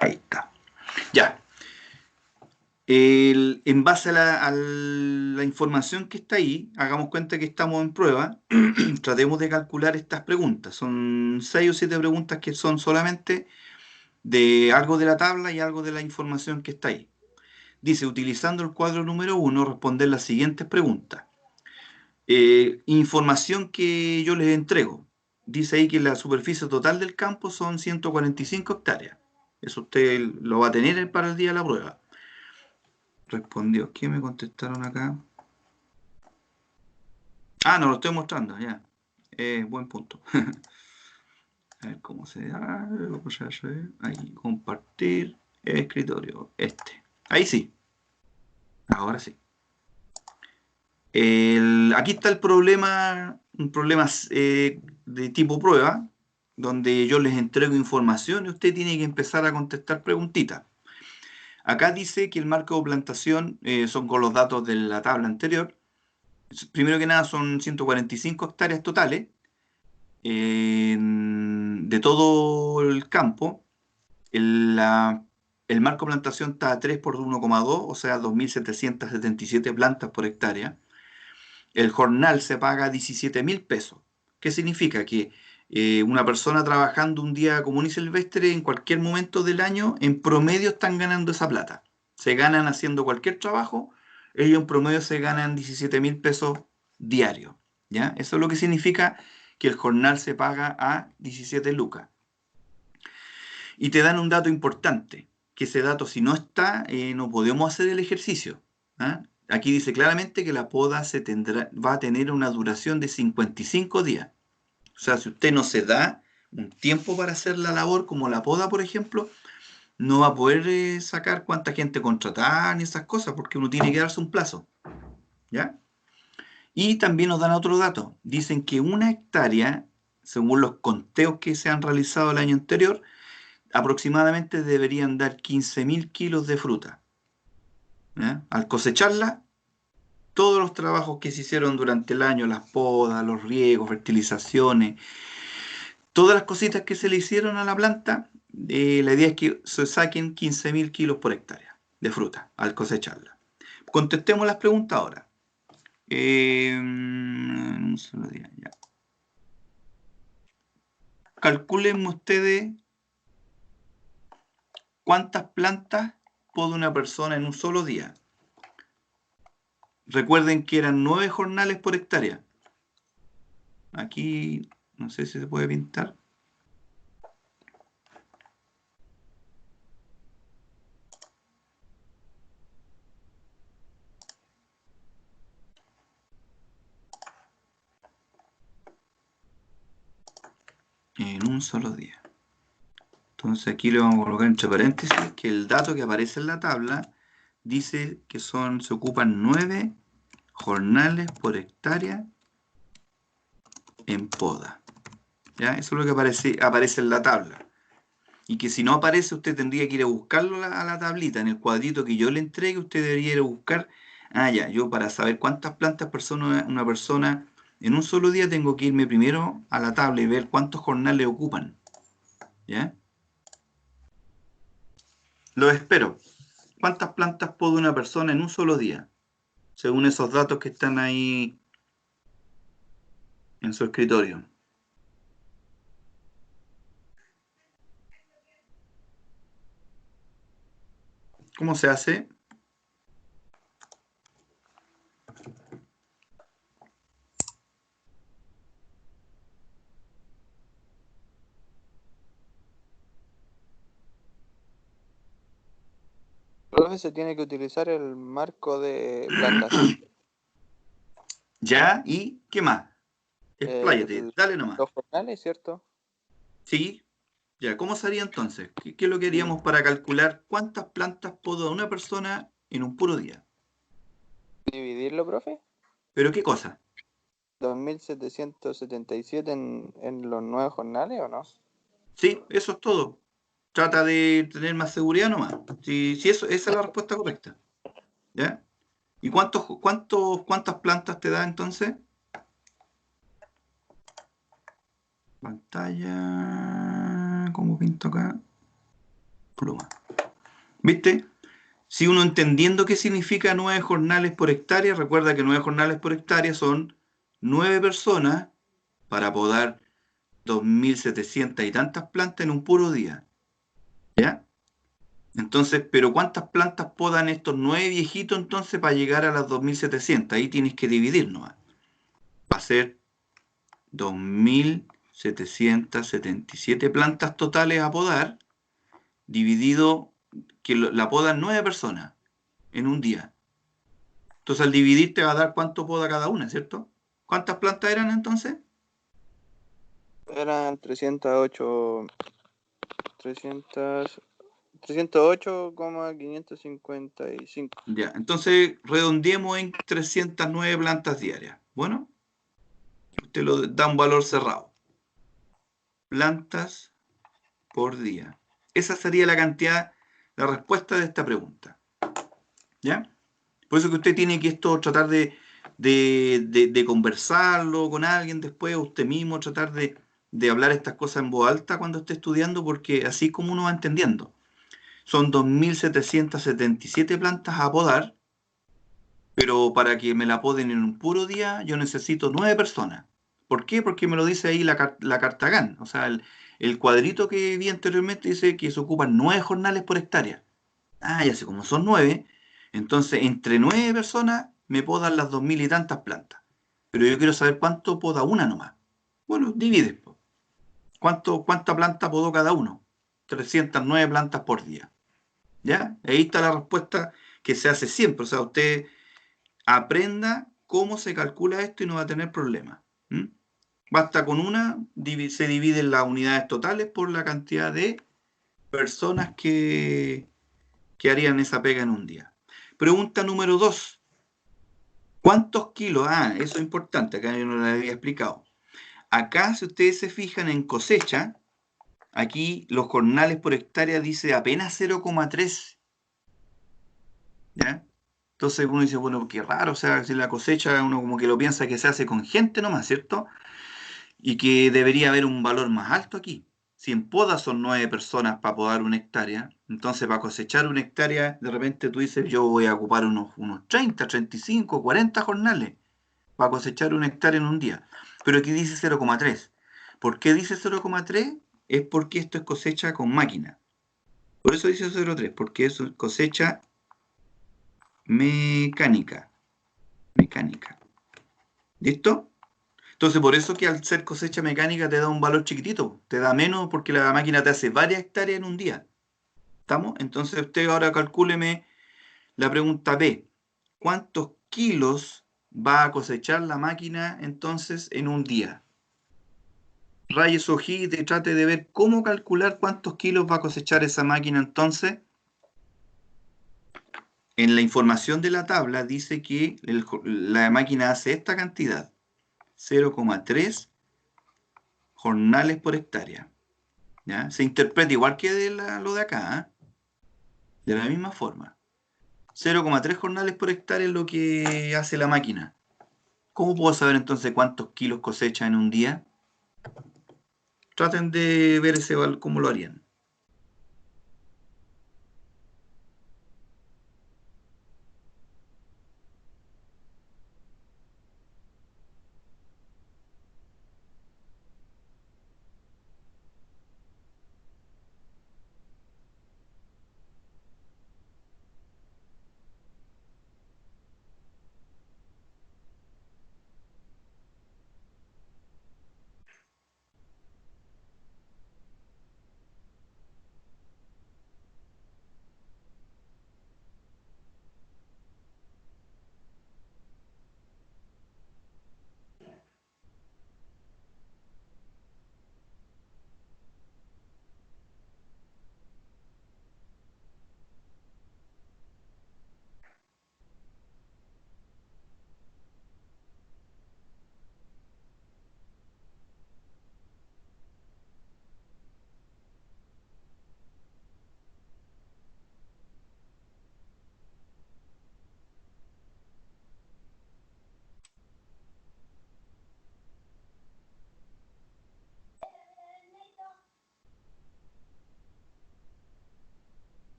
Ahí está. Ya. En base a la información que está ahí, hagamos cuenta que estamos en prueba, tratemos de calcular estas preguntas. Son 6 o 7 preguntas que son solamente de algo de la tabla y algo de la información que está ahí. Dice, utilizando el cuadro número 1, responder las siguientes preguntas. Información que yo les entrego. Dice ahí que la superficie total del campo son 145 hectáreas. Eso usted lo va a tener para el día de la prueba. Respondió. ¿Qué me contestaron acá? No, lo estoy mostrando, ya. Buen punto. A ver cómo se da. Ahí, compartir escritorio. Ahí sí. Ahora sí. Aquí está el problema, un problema de tipo prueba, donde yo les entrego información y usted tiene que empezar a contestar preguntitas. Acá dice que el marco de plantación son con los datos de la tabla anterior. Primero que nada son 145 hectáreas totales de todo el campo. El marco de plantación está a 3 por 1,2, o sea, 2.777 plantas por hectárea. El jornal se paga 17.000 pesos. ¿Qué significa? Que Una persona trabajando un día común y silvestre en cualquier momento del año, en promedio están ganando esa plata. Se ganan haciendo cualquier trabajo, ellos en promedio se ganan 17.000 pesos diarios. ¿Ya? Eso es lo que significa que el jornal se paga a 17 lucas. Y te dan un dato importante, que ese dato si no está, no podemos hacer el ejercicio. ¿Ah? Aquí dice claramente que la poda va a tener una duración de 55 días. O sea, si usted no se da un tiempo para hacer la labor, como la poda, por ejemplo, no va a poder sacar cuánta gente contratar ni esas cosas, porque uno tiene que darse un plazo. ¿Ya? Y también nos dan otro dato. Dicen que una hectárea, según los conteos que se han realizado el año anterior, aproximadamente deberían dar 15.000 kilos de fruta. ¿Ya? Al cosecharla, todos los trabajos que se hicieron durante el año, las podas, los riegos, fertilizaciones, todas las cositas que se le hicieron a la planta, la idea es que se saquen 15.000 kilos por hectárea de fruta al cosecharla. Contestemos las preguntas ahora. Un solo día, ya. Calculen ustedes cuántas plantas poda una persona en un solo día. Recuerden que eran 9 jornales por hectárea. Aquí, no sé si se puede pintar. En un solo día. Entonces aquí le vamos a colocar entre paréntesis que el dato que aparece en la tabla dice que se ocupan 9 jornales por hectárea en poda. ¿Ya? Eso es lo que aparece en la tabla. Y que si no aparece, usted tendría que ir a buscarlo a la tablita. En el cuadrito que yo le entregue, usted debería ir a buscar. Ya, yo para saber cuántas plantas una persona en un solo día tengo que irme primero a la tabla y ver cuántos jornales ocupan. ¿Ya? Lo espero. ¿Cuántas plantas poda una persona en un solo día? Según esos datos que están ahí en su escritorio. ¿Cómo se hace? Profe, se tiene que utilizar el marco de plantas. ¿Ya? ¿Y qué más? Expláyate, dale nomás. Los jornales, ¿cierto? ¿Sí? Ya, ¿cómo sería entonces? ¿Qué es lo que haríamos para calcular cuántas plantas poda una persona en un puro día? ¿Dividirlo, profe? ¿Pero qué cosa? 2.777 en los 9 jornales, ¿o no? Sí, eso es todo. Trata de tener más seguridad nomás. Si esa es la respuesta correcta. ¿Ya? ¿Y cuántas plantas te da entonces? Pantalla. ¿Cómo pinto acá? Pluma. ¿Viste? Si uno entendiendo qué significa 9 jornales por hectárea, recuerda que 9 jornales por hectárea son 9 personas para podar 2.700 y tantas plantas en un puro día. ¿Ya? Entonces, pero ¿cuántas plantas podan estos 9 viejitos entonces para llegar a las 2.700? Ahí tienes que dividir nomás. Va a ser 2.777 plantas totales a podar, dividido, que la podan 9 personas en un día. Entonces al dividir te va a dar cuánto poda cada una, ¿cierto? ¿Cuántas plantas eran entonces? Eran 308,555. Ya, entonces redondeemos en 309 plantas diarias. Bueno, usted lo da un valor cerrado. Plantas por día. Esa sería la cantidad, la respuesta de esta pregunta. ¿Ya? Por eso que usted tiene que tratar de conversarlo con alguien después, usted mismo, tratar de hablar estas cosas en voz alta cuando esté estudiando, porque así es como uno va entendiendo. Son 2.777 plantas a podar, pero para que me la poden en un puro día, yo necesito 9 personas. ¿Por qué? Porque me lo dice ahí la carta GAN. O sea, el cuadrito que vi anteriormente dice que se ocupan 9 jornales por hectárea. Ah, ya sé, como son 9, entonces entre 9 personas me podan las 2000 y tantas plantas. Pero yo quiero saber cuánto poda una nomás. Bueno, divide, po. ¿Cuánta planta podó cada uno? 309 plantas por día. ¿Ya? Ahí está la respuesta que se hace siempre. O sea, usted aprenda cómo se calcula esto y no va a tener problemas. ¿Mm? Basta con una, se dividen las unidades totales por la cantidad de personas que harían esa pega en un día. Pregunta número 2. ¿Cuántos kilos? Ah, eso es importante, acá yo no lo había explicado. Acá, si ustedes se fijan en cosecha, aquí los jornales por hectárea dice apenas 0,3. ¿Ya? Entonces uno dice, bueno, qué raro, o sea, si la cosecha uno como que lo piensa que se hace con gente nomás, ¿cierto? Y que debería haber un valor más alto aquí. Si en poda son 9 personas para podar una hectárea, entonces para cosechar una hectárea, de repente tú dices, yo voy a ocupar unos 30, 35, 40 jornales para cosechar una hectárea en un día. Pero aquí dice 0,3. ¿Por qué dice 0,3? Es porque esto es cosecha con máquina. Por eso dice 0,3, porque es cosecha mecánica. Mecánica. ¿Listo? Entonces, por eso que al ser cosecha mecánica te da un valor chiquitito, te da menos porque la máquina te hace varias hectáreas en un día. ¿Estamos? Entonces, usted ahora calcúleme la pregunta B. ¿Cuántos kilos va a cosechar la máquina entonces en un día? Raye su hojita y trate de ver cómo calcular cuántos kilos va a cosechar esa máquina entonces. En la información de la tabla dice que la máquina hace esta cantidad, 0,3 jornales por hectárea. ¿Ya? Se interpreta igual que lo de acá, ¿eh? De la misma forma. 0,3 jornales por hectárea es lo que hace la máquina. ¿Cómo puedo saber entonces cuántos kilos cosecha en un día? Traten de ver cómo lo harían.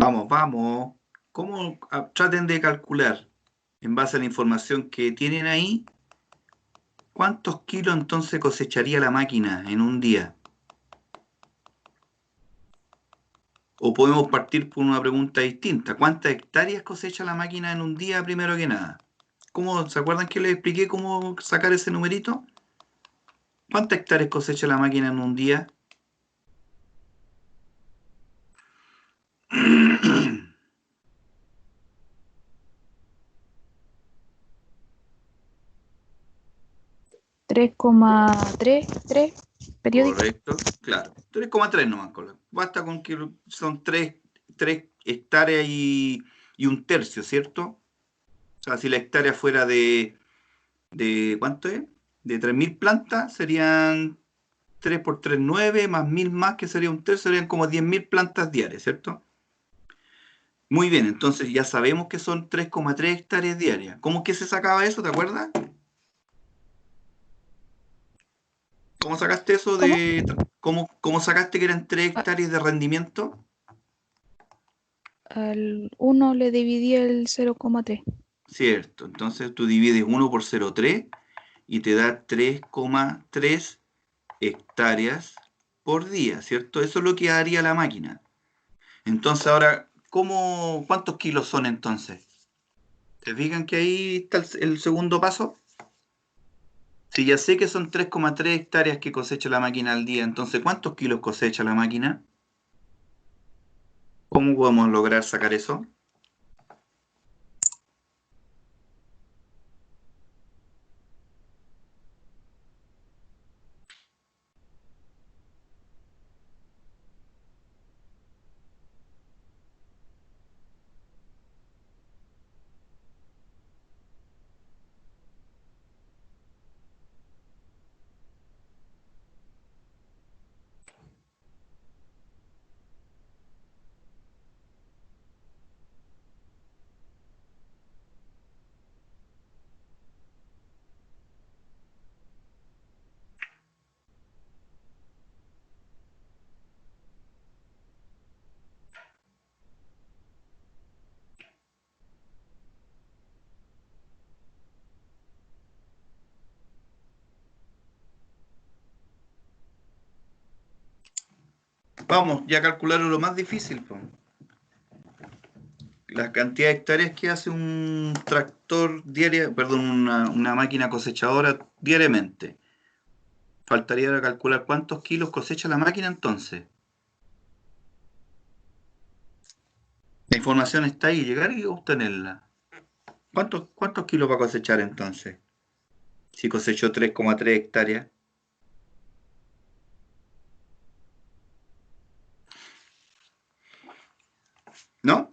Vamos, vamos. ¿Cómo? Traten de calcular, en base a la información que tienen ahí, ¿cuántos kilos entonces cosecharía la máquina en un día? O podemos partir por una pregunta distinta. ¿Cuántas hectáreas cosecha la máquina en un día, primero que nada? ¿Cómo, se acuerdan que les expliqué cómo sacar ese numerito? ¿Cuántas hectáreas cosecha la máquina en un día? $3,33 periódico. Correcto, claro. 3,3 nomás. Basta con que son 3 hectáreas y un tercio, ¿cierto? O sea, si la hectárea fuera de ¿cuánto es? De 3.000 plantas, serían 3 por 3, 9, más 1.000 más, que sería un tercio, serían como 10.000 plantas diarias, ¿cierto? Muy bien, entonces ya sabemos que son 3,3 hectáreas diarias. ¿Cómo que se sacaba eso, te acuerdas? ¿Cómo sacaste eso ¿Cómo? ¿Cómo sacaste que eran 3 hectáreas de rendimiento? Al 1 le dividí el 0,3. Cierto, entonces tú divides 1 por 0,3 y te da 3,3 hectáreas por día, ¿cierto? Eso es lo que haría la máquina. Entonces ahora, ¿cuántos kilos son entonces? ¿Te fijan que ahí está el segundo paso? Si ya sé que son 3,3 hectáreas que cosecha la máquina al día, entonces ¿cuántos kilos cosecha la máquina? ¿Cómo podemos lograr sacar eso? Vamos, ya calcularon lo más difícil, po. La cantidad de hectáreas que hace un tractor diaria, perdón, una máquina cosechadora diariamente. Faltaría ahora calcular cuántos kilos cosecha la máquina entonces. La información está ahí, llegar y obtenerla. ¿Cuántos kilos va a cosechar entonces? Si cosechó 3,3 hectáreas. ¿No?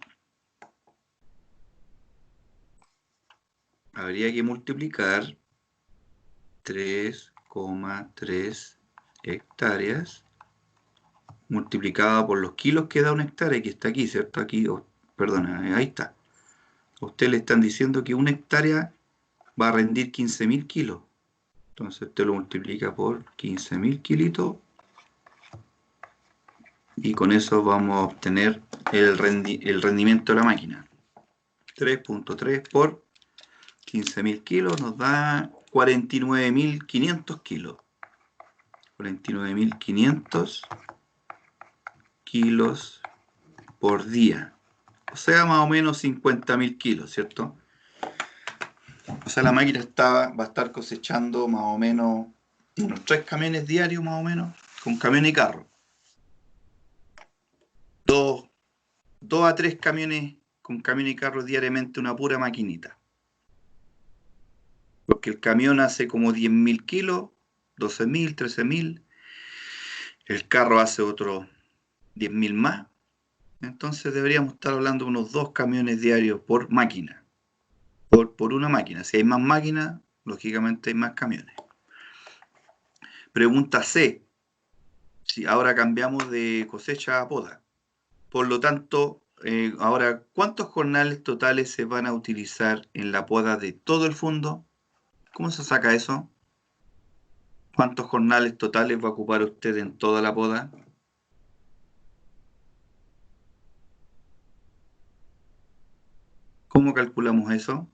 Habría que multiplicar 3,3 hectáreas multiplicado por los kilos que da una hectárea, que está aquí, ¿cierto? Aquí, perdona, ahí está. A usted le están diciendo que una hectárea va a rendir 15.000 kilos. Entonces usted lo multiplica por 15.000 kilitos y con eso vamos a obtener el rendimiento de la máquina. 3,3 por 15.000 kilos nos da 49.500 kilos. 49.500 kilos por día. O sea, más o menos 50.000 kilos, ¿cierto? O sea, la máquina va a estar cosechando más o menos unos 3 camiones diarios, más o menos, con camión y carro. 2 a 3 camiones con camión y carro diariamente, una pura maquinita. Porque el camión hace como 10.000 kilos, 12.000, 13.000. El carro hace otros 10.000 más. Entonces deberíamos estar hablando de unos 2 camiones diarios por máquina. Por una máquina. Si hay más máquinas, lógicamente hay más camiones. Pregunta C. Si ahora cambiamos de cosecha a poda. Por lo tanto, ahora, ¿cuántos jornales totales se van a utilizar en la poda de todo el fondo? ¿Cómo se saca eso? ¿Cuántos jornales totales va a ocupar usted en toda la poda? ¿Cómo calculamos eso?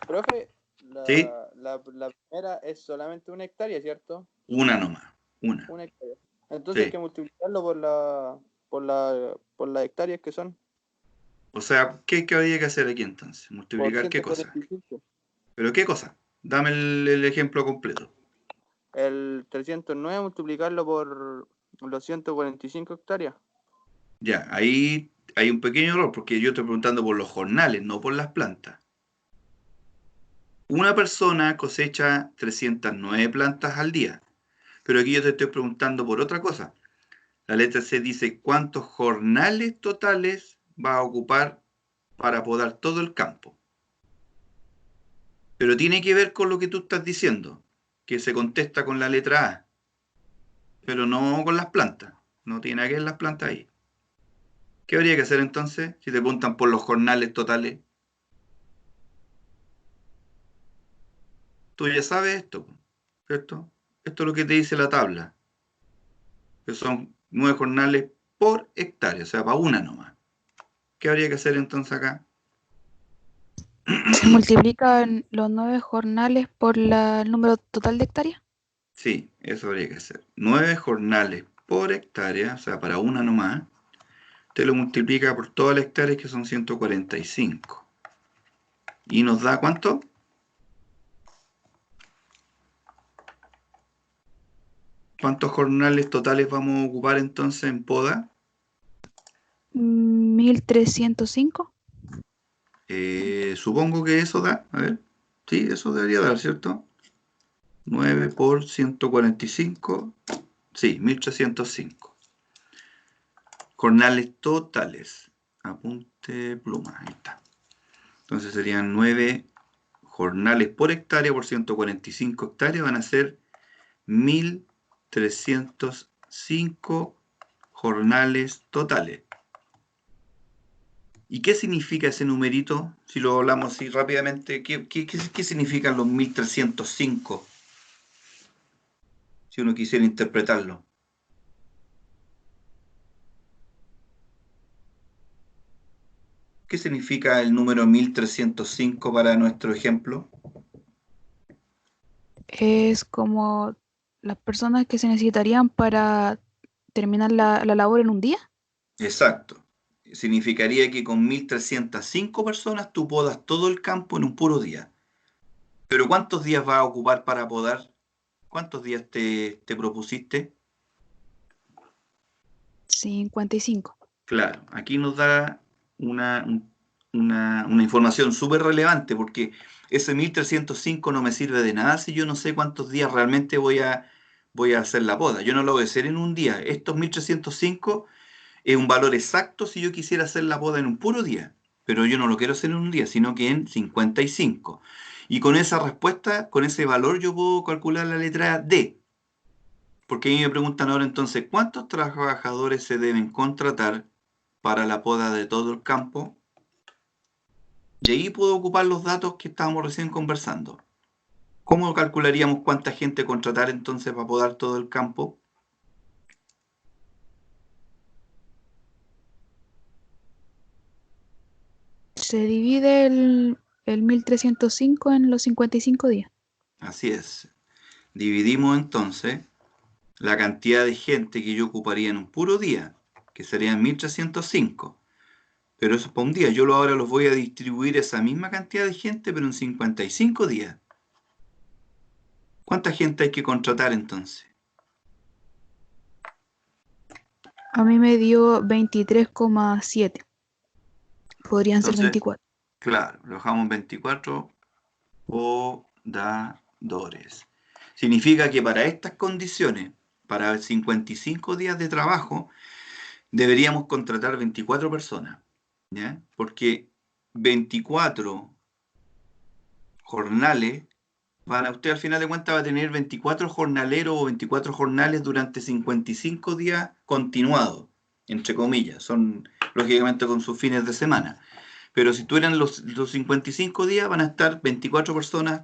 Profe, ¿Sí? la primera es solamente 1 hectárea, ¿cierto? Una nomás. Una. 1 hectárea. Entonces hay Sí. que multiplicarlo por las hectáreas que son. O sea, ¿qué habría que hacer aquí entonces? Por ¿Multiplicar qué cosa? 145. ¿Pero qué cosa? Dame el ejemplo completo. El 309 multiplicarlo por los 145 hectáreas. Ya, ahí hay un pequeño error, porque yo estoy preguntando por los jornales, no por las plantas. Una persona cosecha 309 plantas al día, pero aquí yo te estoy preguntando por otra cosa. La letra C dice cuántos jornales totales va a ocupar para podar todo el campo. Pero tiene que ver con lo que tú estás diciendo, que se contesta con la letra A, pero no con las plantas. No tiene nada que ver las plantas ahí. ¿Qué habría que hacer entonces si te preguntan por los jornales totales? Tú ya sabes esto, ¿cierto? Esto es lo que te dice la tabla, que son 9 jornales por hectárea, o sea, para una nomás. ¿Qué habría que hacer entonces acá? ¿Se multiplican los 9 jornales por el número total de hectáreas? Sí, eso habría que hacer. 9 jornales por hectárea, o sea, para una nomás, te lo multiplica por todas las hectáreas que son 145. ¿Y nos da cuánto? ¿Cuántos jornales totales vamos a ocupar entonces en poda? 1305. Supongo que eso da, a ver, sí, eso debería dar, ¿cierto? 9 por 145, sí, 1305. Jornales totales. Apunte pluma, ahí está. Entonces serían 9 jornales por hectárea por 145 hectáreas, van a ser 1305 jornales totales. ¿Y qué significa ese numerito? Si lo hablamos así rápidamente, ¿qué significan los 1305? Si uno quisiera interpretarlo. ¿Qué significa el número 1305 para nuestro ejemplo? Es como las personas que se necesitarían para terminar la labor en un día. Exacto. Significaría que con 1305 personas tú podas todo el campo en un puro día. Pero ¿cuántos días vas a ocupar para podar? ¿Cuántos días te propusiste? 55. Claro, aquí nos da una, una información súper relevante porque ese 1305 no me sirve de nada si yo no sé cuántos días realmente voy a hacer la poda. Yo no lo voy a hacer en un día. Estos 1305 es un valor exacto si yo quisiera hacer la poda en un puro día, pero yo no lo quiero hacer en un día, sino que en 55. Y con esa respuesta, con ese valor, yo puedo calcular la letra D. Porque a mí me preguntan ahora entonces, ¿cuántos trabajadores se deben contratar para la poda de todo el campo? Y ahí puedo ocupar los datos que estábamos recién conversando. ¿Cómo calcularíamos cuánta gente contratar entonces para podar todo el campo? Se divide el 1305 en los 55 días. Así es. Dividimos entonces la cantidad de gente que yo ocuparía en un puro día, que serían 1305. Pero eso es para un día. Yo ahora los voy a distribuir esa misma cantidad de gente, pero en 55 días. ¿Cuánta gente hay que contratar entonces? A mí me dio 23,7. Podrían ser Entonces, 24. claro, lo dejamos en 24 podadores. Significa que para estas condiciones, para 55 días de trabajo, deberíamos contratar 24 personas, ¿ya? Porque 24 jornales, usted al final de cuentas va a tener 24 jornaleros o 24 jornales durante 55 días continuados, entre comillas, son lógicamente con sus fines de semana. Pero si tuvieran los 55 días, van a estar 24 personas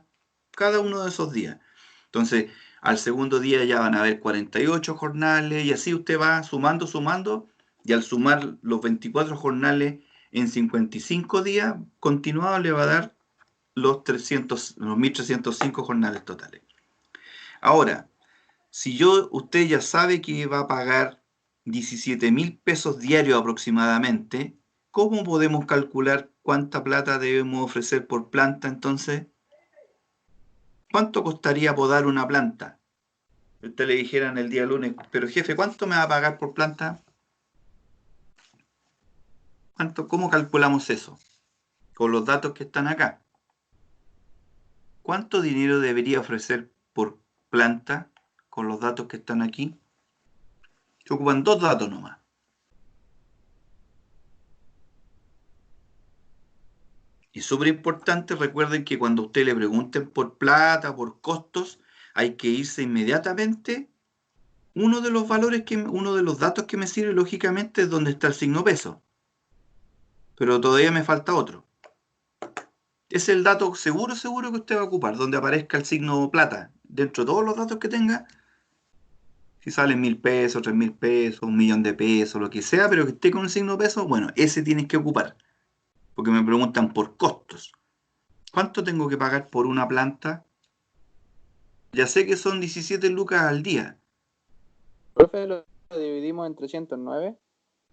cada uno de esos días. Entonces, Al segundo día ya van a haber 48 jornales y así usted va sumando, sumando, y al sumar los 24 jornales en 55 días continuados le va a dar los 1.305 jornales totales. Ahora, si usted ya sabe que va a pagar 17.000 pesos diarios aproximadamente, ¿cómo podemos calcular cuánta plata debemos ofrecer por planta entonces? ¿Cuánto costaría podar una planta? Usted le dijera el día lunes, pero jefe, ¿cuánto me va a pagar por planta? ¿Cómo calculamos eso? Con los datos que están acá. ¿Cuánto dinero debería ofrecer por planta con los datos que están aquí? Se ocupan dos datos nomás. Y súper importante, recuerden que cuando a usted le pregunten por plata, por costos, hay que irse inmediatamente. Uno de los datos que me sirve, lógicamente, es donde está el signo peso. Pero todavía me falta otro. Es el dato seguro que usted va a ocupar, donde aparezca el signo plata. Dentro de todos los datos que tenga, si salen 1.000 pesos, 3.000 pesos, 1.000.000 de pesos, lo que sea, pero que esté con el signo peso, bueno, ese tienes que ocupar. Porque me preguntan por costos. ¿Cuánto tengo que pagar por una planta? Ya sé que son 17 lucas al día. Profe, lo dividimos en 309.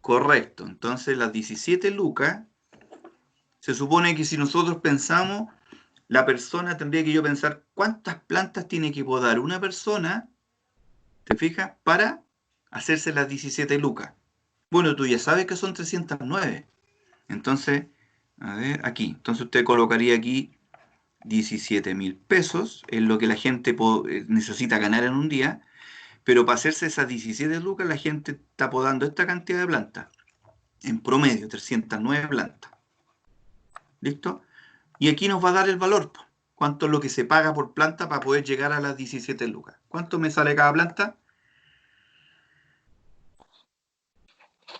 Correcto. Entonces las 17 lucas, se supone que si nosotros pensamos, la persona tendría que yo pensar cuántas plantas tiene que podar una persona, ¿te fijas? Para hacerse las 17 lucas. Bueno, tú ya sabes que son 309. Entonces, a ver, aquí. Entonces usted colocaría aquí 17.000 pesos, es lo que la gente necesita ganar en un día, pero para hacerse esas 17 lucas la gente está podando esta cantidad de plantas, en promedio, 309 plantas. ¿Listo? Y aquí nos va a dar el valor, cuánto es lo que se paga por planta para poder llegar a las 17 lucas. ¿Cuánto me sale cada planta?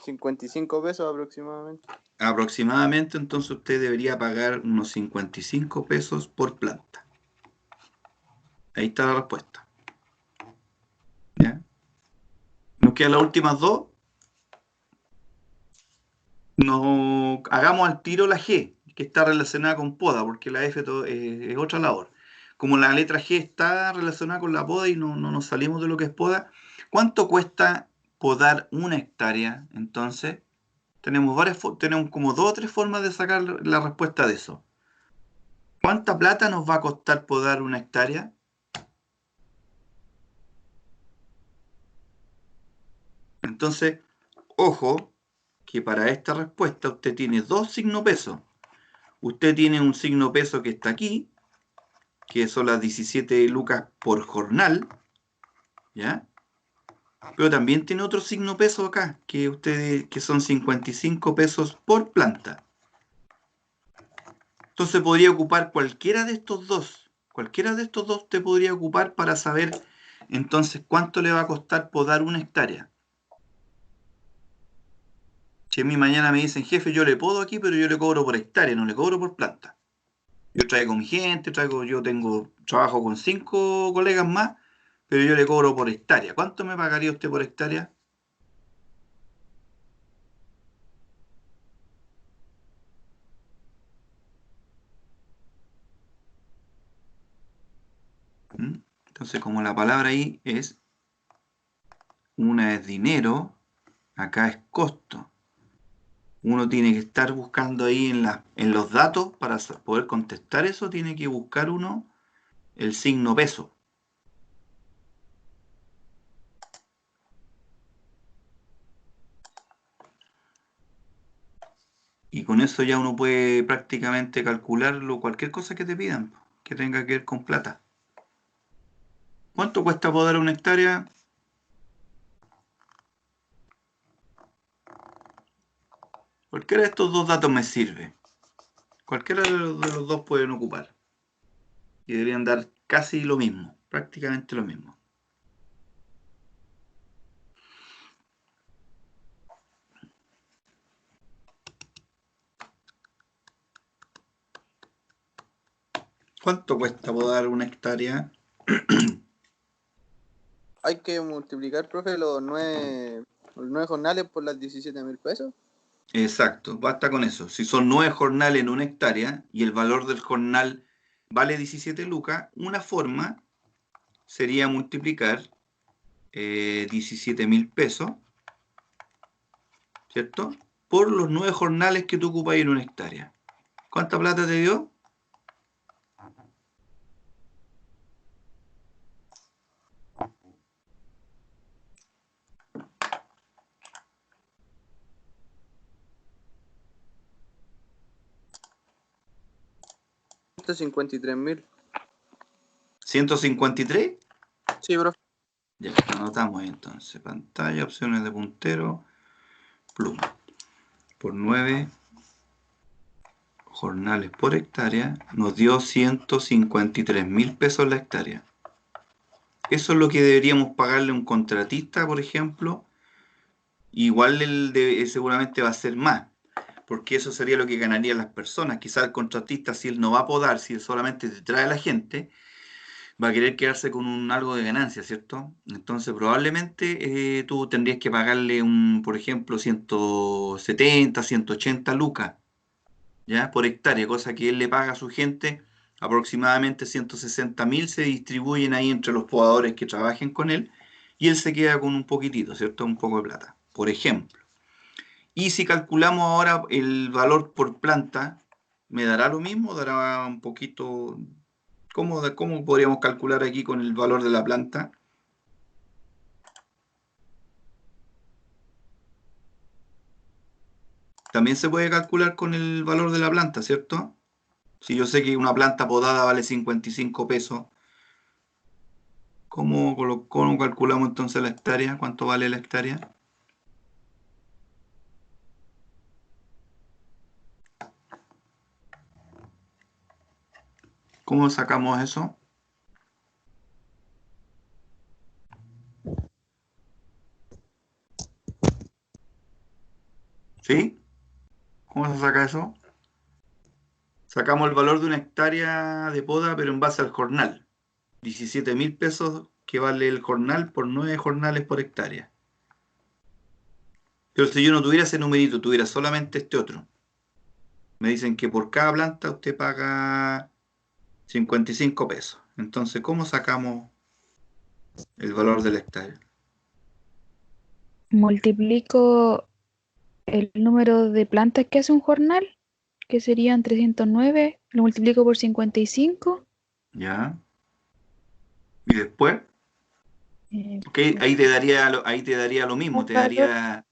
55 pesos aproximadamente. Aproximadamente, entonces usted debería pagar unos 55 pesos por planta. Ahí está la respuesta. ¿Ya? Nos quedan las últimas dos. Hagamos al tiro la G, que está relacionada con poda, porque la F es otra labor. Como la letra G está relacionada con la poda y no nos salimos de lo que es poda, ¿cuánto cuesta podar una hectárea? Entonces, tenemos como 2 o 3 formas de sacar la respuesta de eso. ¿Cuánta plata nos va a costar podar una hectárea? Entonces, ojo, que para esta respuesta usted tiene dos signos pesos. Usted tiene un signo peso que está aquí, que son las 17 lucas por jornal, ¿ya? Pero también tiene otro signo peso acá, que son 55 pesos por planta. Entonces podría ocupar cualquiera de estos dos. Cualquiera de estos dos te podría ocupar para saber entonces cuánto le va a costar podar una hectárea. Si a mí mañana me dicen, jefe, yo le podo aquí, pero yo le cobro por hectárea, no le cobro por planta. Yo traigo mi gente, trabajo con 5 colegas más, pero yo le cobro por hectárea. ¿Cuánto me pagaría usted por hectárea? Entonces, como la palabra ahí es, una es dinero, acá es costo. Uno tiene que estar buscando ahí en los datos para poder contestar eso, tiene que buscar uno el signo peso. Y con eso ya uno puede prácticamente calcularlo, cualquier cosa que te pidan, que tenga que ver con plata. ¿Cuánto cuesta podar una hectárea? Cualquiera de estos dos datos me sirve. Cualquiera de los dos pueden ocupar. Y deberían dar casi lo mismo, prácticamente lo mismo. ¿Cuánto cuesta podar una hectárea? Hay que multiplicar, profe, los 9 jornales por las 17.000 pesos. Exacto, basta con eso. Si son 9 jornales en una hectárea y el valor del jornal vale 17 lucas, una forma sería multiplicar 17.000 pesos, ¿cierto? Por los 9 jornales que tú ocupas en una hectárea. ¿Cuánta plata te dio? $153.000. ¿153? Sí, profe. Ya, anotamos ahí entonces. Pantalla, opciones de puntero, pluma. Por 9 jornales por hectárea, nos dio 153.000 pesos la hectárea. Eso es lo que deberíamos pagarle a un contratista, por ejemplo. Igual seguramente va a ser más, porque eso sería lo que ganarían las personas. Quizás el contratista, si él no va a podar, si él solamente te trae a la gente, va a querer quedarse con algo de ganancia, ¿cierto? Entonces probablemente tú tendrías que pagarle por ejemplo, 170, 180 lucas, ¿ya? Por hectárea, cosa que él le paga a su gente. Aproximadamente 160.000 se distribuyen ahí entre los podadores que trabajen con él y él se queda con un poquitito, ¿cierto? Un poco de plata, por ejemplo. Y si calculamos ahora el valor por planta, ¿me dará lo mismo? ¿Dará un poquito? ¿Cómo podríamos calcular aquí con el valor de la planta? También se puede calcular con el valor de la planta, ¿cierto? Si yo sé que una planta podada vale 55 pesos, ¿cómo calculamos entonces la hectárea? ¿Cuánto vale la hectárea? ¿Cómo sacamos eso? ¿Sí? ¿Cómo se saca eso? Sacamos el valor de una hectárea de poda, pero en base al jornal. 17.000 pesos que vale el jornal por 9 jornales por hectárea. Pero si yo no tuviera ese numerito, tuviera solamente este otro. Me dicen que por cada planta usted paga 55 pesos. Entonces, ¿cómo sacamos el valor de la hectárea? Multiplico el número de plantas que hace un jornal, que serían 309, lo multiplico por 55. ¿Ya? Y después, ok, Pues, ahí te daría lo mismo, un te valor daría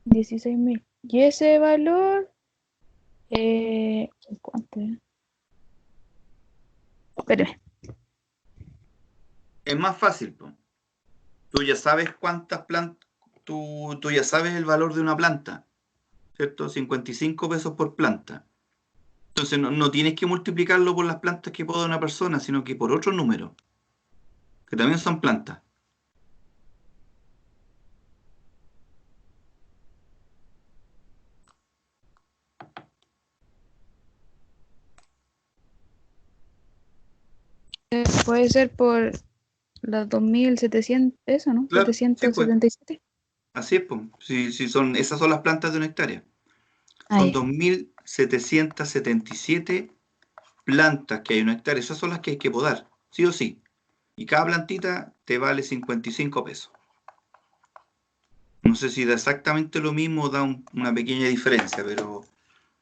16.000. Y ese valor, ¿cuánto es? Espérame. es más fácil, po. Tú ya sabes cuántas plantas, tú ya sabes el valor de una planta, ¿cierto? 55 pesos por planta. Entonces no tienes que multiplicarlo por las plantas que poda una persona, sino que por otro número, que también son plantas. Puede ser por las 2.700, eso, ¿no? Claro, sí, pues. 777. Así es, pues. Si esas son las plantas de una hectárea. Son Ahí. 2.777 plantas que hay en una hectárea. Esas son las que hay que podar, sí o sí. Y cada plantita te vale 55 pesos. No sé si da exactamente lo mismo o da una pequeña diferencia, pero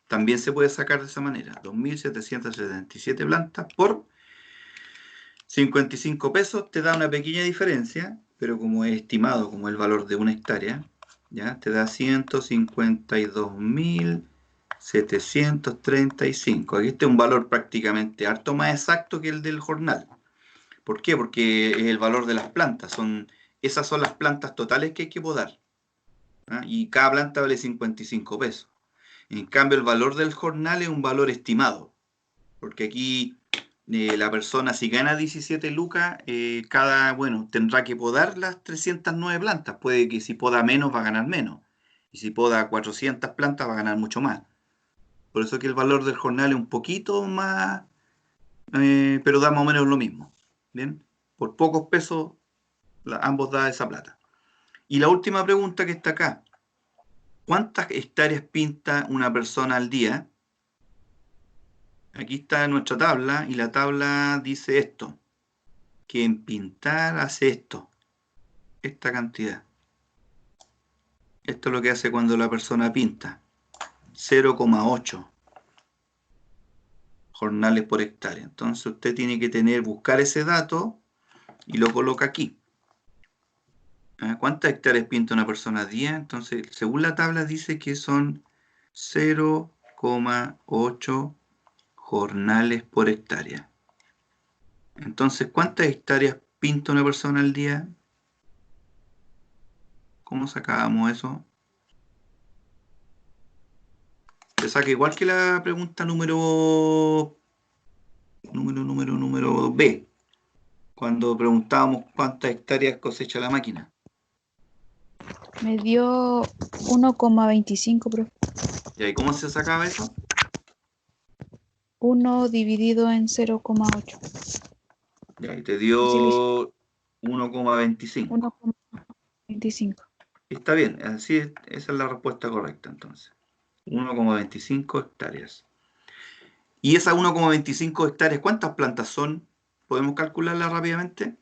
también se puede sacar de esa manera. 2.777 plantas por 55 pesos te da una pequeña diferencia, pero como es estimado como el valor de una hectárea, ¿ya? Te da 152.735. Aquí está un valor prácticamente harto más exacto que el del jornal. ¿Por qué? Porque es el valor de las plantas. Esas son las plantas totales que hay que podar, ¿ah? Y cada planta vale 55 pesos. En cambio, el valor del jornal es un valor estimado, porque aquí la persona si gana 17 lucas, tendrá que podar las 309 plantas. Puede que si poda menos va a ganar menos. Y si poda 400 plantas va a ganar mucho más. Por eso que el valor del jornal es un poquito más, pero da más o menos lo mismo. ¿Bien? Por pocos pesos ambos da esa plata. Y la última pregunta que está acá. ¿Cuántas hectáreas pinta una persona al día? Aquí está nuestra tabla y la tabla dice esto. Que en pintar hace esto. Esta cantidad. Esto es lo que hace cuando la persona pinta. 0,8 jornales por hectárea. Entonces usted tiene que buscar ese dato y lo coloca aquí. ¿Cuántas hectáreas pinta una persona al día? Entonces, según la tabla dice que son 0,8 jornales por hectárea. Entonces, ¿cuántas hectáreas pinta una persona al día? ¿Cómo sacábamos eso? Se saca igual que la pregunta número B, cuando preguntábamos cuántas hectáreas cosecha la máquina. Me dio 1,25, profe. ¿Y cómo se sacaba eso? 1 dividido en 0,8. Y ahí te dio 1,25. 1,25. Está bien, así es, esa es la respuesta correcta entonces. 1,25 hectáreas. ¿Y esas 1,25 hectáreas cuántas plantas son? ¿Podemos calcularla rápidamente?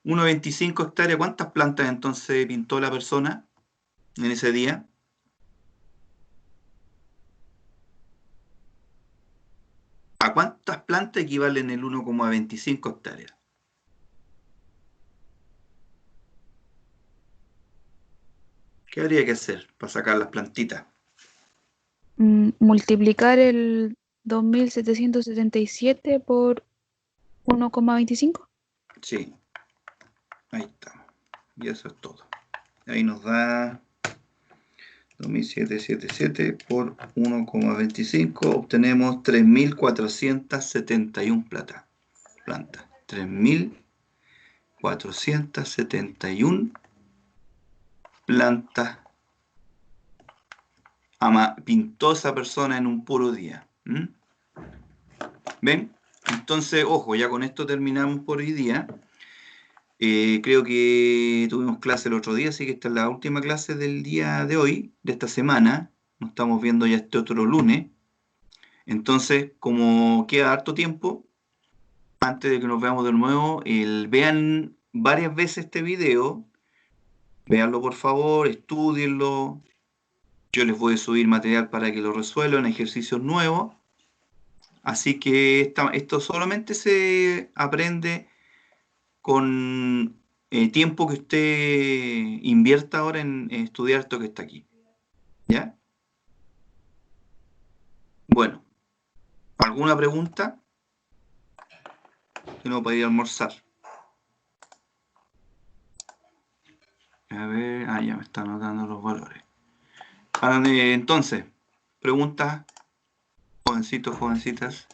1,25 hectáreas, ¿cuántas plantas entonces pintó la persona en ese día? ¿A cuántas plantas equivalen el 1,25 hectáreas? ¿Qué habría que hacer para sacar las plantitas? Multiplicar el 2.777 por 1,25. Sí, ahí está. Y eso es todo. Ahí nos da 2.777 por 1,25. Obtenemos 3.471 plantas. 3.471 plantas pintó esa persona en un puro día. ¿Ven? Entonces, ojo, ya con esto terminamos por hoy día. Creo que tuvimos clase el otro día, así que esta es la última clase del día de hoy, de esta semana. Nos estamos viendo ya este otro lunes. Entonces, como queda harto tiempo, antes de que nos veamos de nuevo, vean varias veces este video. Véanlo por favor, estúdienlo. Yo les voy a subir material para que lo resuelvan, ejercicios nuevos. Así que esto solamente se aprende con tiempo que usted invierta ahora en estudiar esto que está aquí. ¿Ya? Bueno, ¿alguna pregunta? Que no podía almorzar. A ver, ya me están anotando los valores. Entonces, preguntas, jovencitos, jovencitas.